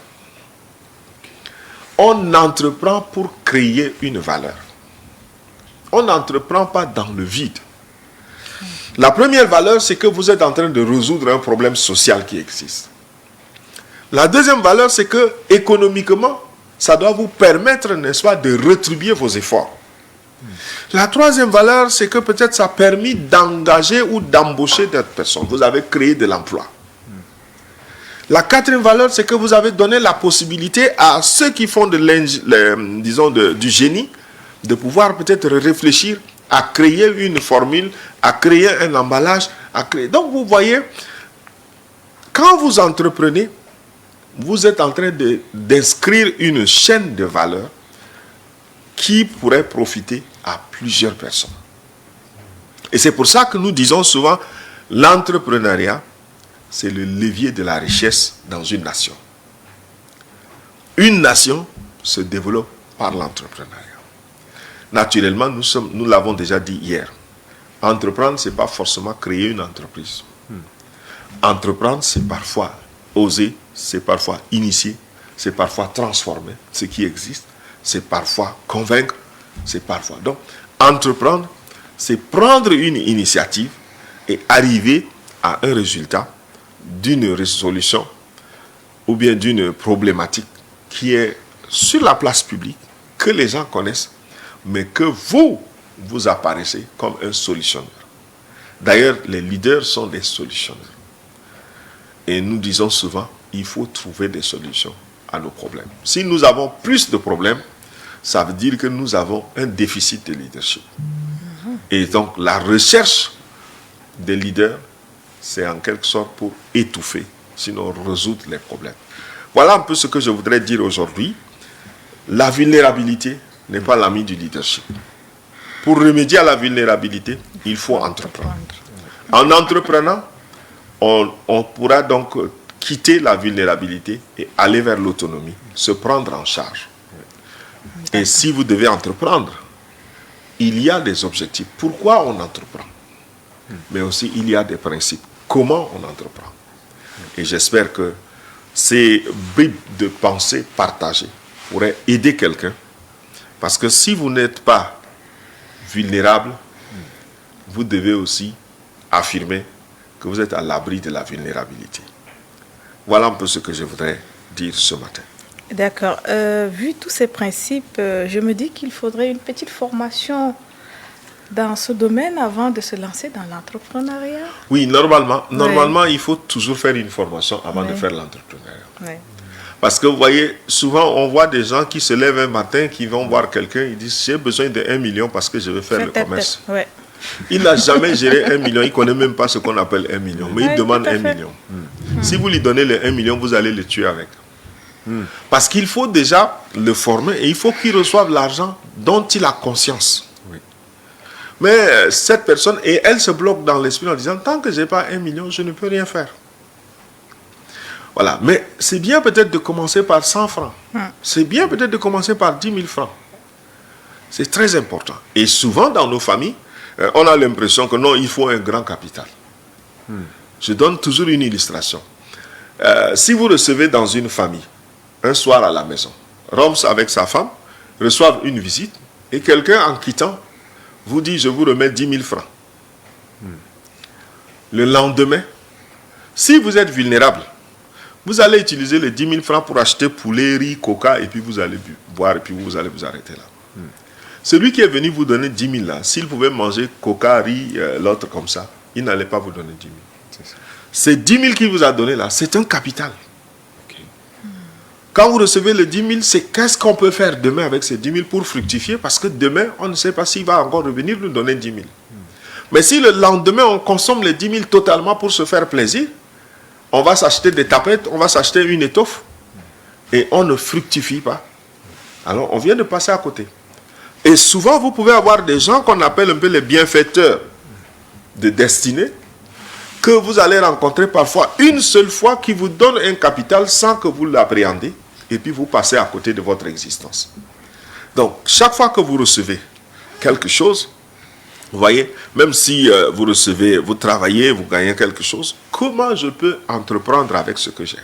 On entreprend pour créer une valeur. On n'entreprend pas dans le vide. La première valeur, c'est que vous êtes en train de résoudre un problème social qui existe. La deuxième valeur, c'est que économiquement, ça doit vous permettre, n'est-ce pas, de rétribuer vos efforts. La troisième valeur, c'est que peut-être ça a permis d'engager ou d'embaucher d'autres personnes. Vous avez créé de l'emploi. La quatrième valeur, c'est que vous avez donné la possibilité à ceux qui font du génie de pouvoir peut-être réfléchir à créer une formule, à créer un emballage, à créer. Donc vous voyez, quand vous entreprenez, vous êtes en train d'inscrire une chaîne de valeur qui pourrait profiter à plusieurs personnes. Et c'est pour ça que nous disons souvent, l'entrepreneuriat, c'est le levier de la richesse dans une nation. Une nation se développe par l'entrepreneuriat. Naturellement, nous l'avons déjà dit hier, entreprendre, ce n'est pas forcément créer une entreprise. Entreprendre, c'est parfois oser, c'est parfois initier, c'est parfois transformer ce qui existe, c'est parfois convaincre, c'est parfois. Donc, entreprendre, c'est prendre une initiative et arriver à un résultat d'une résolution ou bien d'une problématique qui est sur la place publique, que les gens connaissent, mais que vous apparaissez comme un solutionneur. D'ailleurs, les leaders sont des solutionneurs. Et nous disons souvent, il faut trouver des solutions à nos problèmes. Si nous avons plus de problèmes, ça veut dire que nous avons un déficit de leadership. Et donc, la recherche des leaders, c'est en quelque sorte pour étouffer, sinon résoudre les problèmes. Voilà un peu ce que je voudrais dire aujourd'hui. La vulnérabilité n'est pas l'ami du leadership. Pour remédier à la vulnérabilité, il faut entreprendre. En entreprenant, on pourra donc quitter la vulnérabilité et aller vers l'autonomie, se prendre en charge. Et si vous devez entreprendre, il y a des objectifs. Pourquoi on entreprend? Mais aussi, il y a des principes. Comment on entreprend? Et j'espère que ces bribes de pensée partagées pourraient aider quelqu'un. Parce que si vous n'êtes pas vulnérable, vous devez aussi affirmer que vous êtes à l'abri de la vulnérabilité. Voilà un peu ce que je voudrais dire ce matin. D'accord. Vu tous ces principes, je me dis qu'il faudrait une petite formation dans ce domaine avant de se lancer dans l'entrepreneuriat. Oui, normalement, il faut toujours faire une formation avant de faire l'entrepreneuriat. Parce que vous voyez, souvent on voit des gens qui se lèvent un matin, qui vont voir quelqu'un, ils disent j'ai besoin de 1 million parce que je veux faire le commerce. Il n'a jamais géré 1 million, il ne connaît même pas ce qu'on appelle 1 million, mais il demande 1 million. Si vous lui donnez les 1 million, vous allez le tuer avec. Parce qu'il faut déjà le former et il faut qu'il reçoive l'argent dont il a conscience. Mais cette personne, et elle se bloque dans l'esprit en disant, tant que je n'ai pas 1 million, je ne peux rien faire. Voilà. Mais c'est bien peut-être de commencer par 100 francs. C'est bien peut-être de commencer par 10 000 francs. C'est très important. Et souvent dans nos familles, on a l'impression que non, il faut un grand capital. Je donne toujours une illustration. Si vous recevez dans une famille, un soir à la maison, Roms avec sa femme reçoivent une visite et quelqu'un en quittant vous dit, je vous remets 10 000 francs. Le lendemain, si vous êtes vulnérable, vous allez utiliser les 10 000 francs pour acheter poulet, riz, coca, et puis vous allez boire, et puis vous allez vous arrêter là. Celui qui est venu vous donner 10 000 là, s'il pouvait manger coca, riz, l'autre comme ça, il n'allait pas vous donner 10 000. Ces 10 000 qu'il vous a donné là, c'est un capital. Quand vous recevez les 10 000, c'est qu'est-ce qu'on peut faire demain avec ces 10 000 pour fructifier, parce que demain, on ne sait pas s'il va encore revenir nous donner 10 000. Mais si le lendemain, on consomme les 10 000 totalement pour se faire plaisir, on va s'acheter des tapettes, on va s'acheter une étoffe, et on ne fructifie pas. Alors, on vient de passer à côté. Et souvent, vous pouvez avoir des gens qu'on appelle un peu les bienfaiteurs de destinée, que vous allez rencontrer parfois une seule fois, qui vous donne un capital sans que vous l'appréhendez, et puis vous passez à côté de votre existence. Donc, chaque fois que vous recevez quelque chose, vous voyez, même si vous recevez, vous travaillez, vous gagnez quelque chose, comment je peux entreprendre avec ce que j'ai?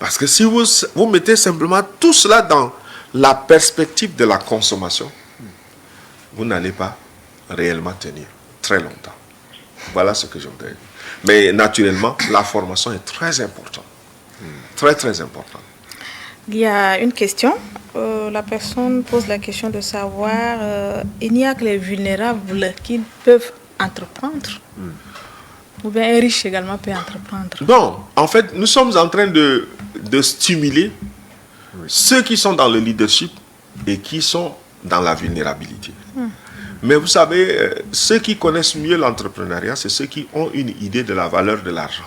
Parce que si vous mettez simplement tout cela dans la perspective de la consommation, vous n'allez pas réellement tenir très longtemps. Voilà ce que je voudrais dire. Mais naturellement, la formation est très importante. Très, très importante. Il y a une question. La personne pose la question de savoir, il n'y a que les vulnérables qui peuvent entreprendre. Ou bien un riche également peut entreprendre. Non, en fait, nous sommes en train de stimuler ceux qui sont dans le leadership et qui sont dans la vulnérabilité. Mais vous savez, ceux qui connaissent mieux l'entrepreneuriat, c'est ceux qui ont une idée de la valeur de l'argent.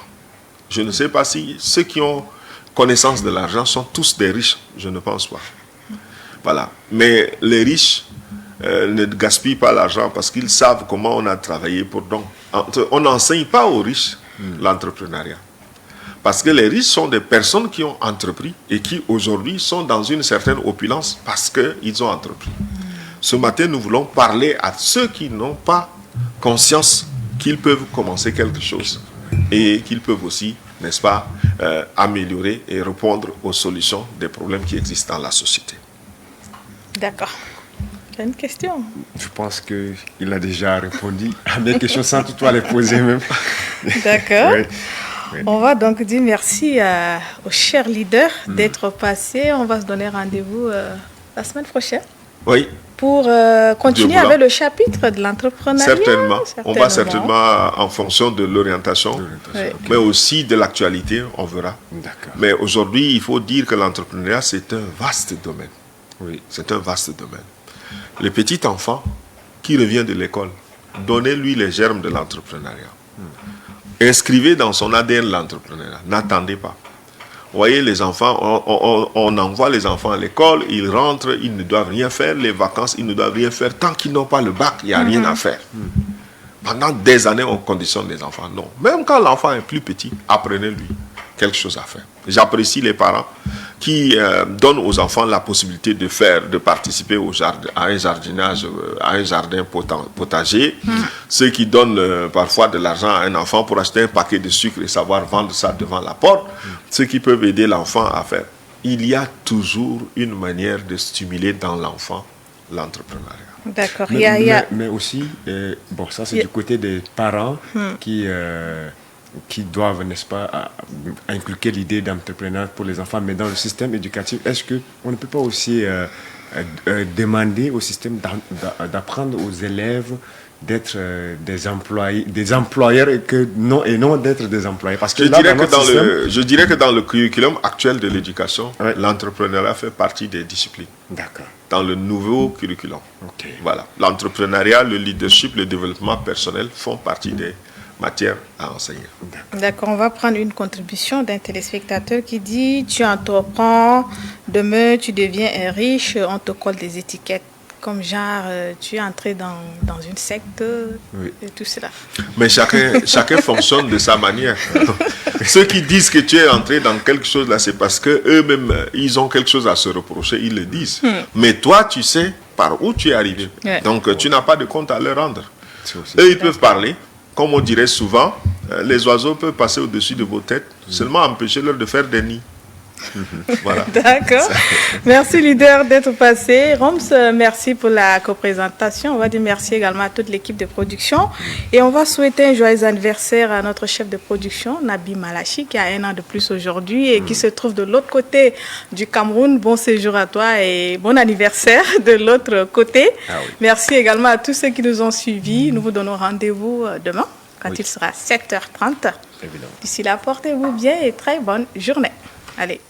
Je ne sais pas si ceux qui ont connaissance de l'argent sont tous des riches. Je ne pense pas. Voilà. Mais les riches ne gaspillent pas l'argent parce qu'ils savent comment on a travaillé pour donc. On n'enseigne pas aux riches l'entrepreneuriat. Parce que les riches sont des personnes qui ont entrepris et qui aujourd'hui sont dans une certaine opulence parce qu'ils ont entrepris. Ce matin, nous voulons parler à ceux qui n'ont pas conscience qu'ils peuvent commencer quelque chose et qu'ils peuvent aussi, n'est-ce pas, améliorer et répondre aux solutions des problèmes qui existent dans la société. D'accord. Tu as une question? Je pense qu'il a déjà répondu à mes questions sans toutefois les poser même. D'accord. Oui. Oui. On va donc dire merci aux chers leaders d'être passés. On va se donner rendez-vous la semaine prochaine. Oui. Pour continuer avec le chapitre de l'entrepreneuriat. Certainement. On va certainement, en fonction de l'orientation, mais aussi de l'actualité, on verra. Mais aujourd'hui, il faut dire que l'entrepreneuriat, c'est un vaste domaine. Oui, c'est un vaste domaine. Le petit enfant qui revient de l'école, donnez-lui les germes de l'entrepreneuriat. Inscrivez dans son ADN l'entrepreneuriat. N'attendez pas. Vous voyez, les enfants, on envoie les enfants à l'école, ils rentrent, ils ne doivent rien faire. Les vacances, ils ne doivent rien faire. Tant qu'ils n'ont pas le bac, il n'y a rien à faire. Pendant des années, on conditionne les enfants. Non. Même quand l'enfant est plus petit, apprenez-lui quelque chose à faire. J'apprécie les parents qui donnent aux enfants la possibilité de participer à un jardinage, à un jardin potager. Ceux qui donnent parfois de l'argent à un enfant pour acheter un paquet de sucre et savoir vendre ça devant la porte. Ceux qui peuvent aider l'enfant à faire. Il y a toujours une manière de stimuler dans l'enfant l'entrepreneuriat. D'accord. Mais aussi, bon, ça c'est du côté des parents qui doivent, n'est-ce pas, inculquer l'idée d'entrepreneuriat pour les enfants. Mais dans le système éducatif, est-ce qu'on ne peut pas aussi demander au système d'apprendre aux élèves d'être des employeurs et non d'être des employés? Parce que je dirais que dans le curriculum actuel de l'éducation, l'entrepreneuriat fait partie des disciplines. D'accord. Dans le nouveau curriculum. Voilà. L'entrepreneuriat, le leadership, le développement personnel font partie matière à enseigner. D'accord, on va prendre une contribution d'un téléspectateur qui dit « Tu entreprends, demain tu deviens un riche, on te colle des étiquettes. » Comme genre, tu es entré dans une secte et tout cela. Mais chacun fonctionne de sa manière. Ceux qui disent que tu es entré dans quelque chose là, c'est parce qu'eux-mêmes, ils ont quelque chose à se reprocher, ils le disent. Mais toi, tu sais par où tu es arrivé. Donc, tu n'as pas de compte à leur rendre. Eux, ils peuvent parler. Comme on dirait souvent, les oiseaux peuvent passer au-dessus de vos têtes, seulement empêchez-leur de faire des nids. Voilà. D'accord. Merci leader d'être passé. Roms, merci pour la coprésentation. On va dire merci également à toute l'équipe de production. Et on va souhaiter un joyeux anniversaire à notre chef de production, Nabi Malachi, qui a 1 an de plus aujourd'hui et qui se trouve de l'autre côté du Cameroun. Bon séjour à toi et bon anniversaire de l'autre côté. Merci également à tous ceux qui nous ont suivis. Nous vous donnons rendez-vous demain quand il sera 7h30. D'ici là, portez-vous bien et très bonne journée. Allez.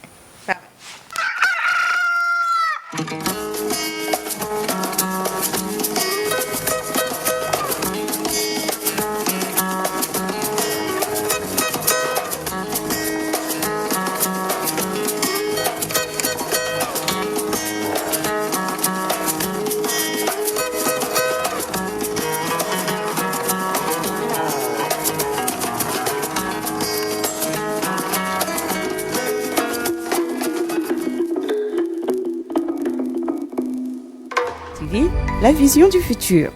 La vision du futur.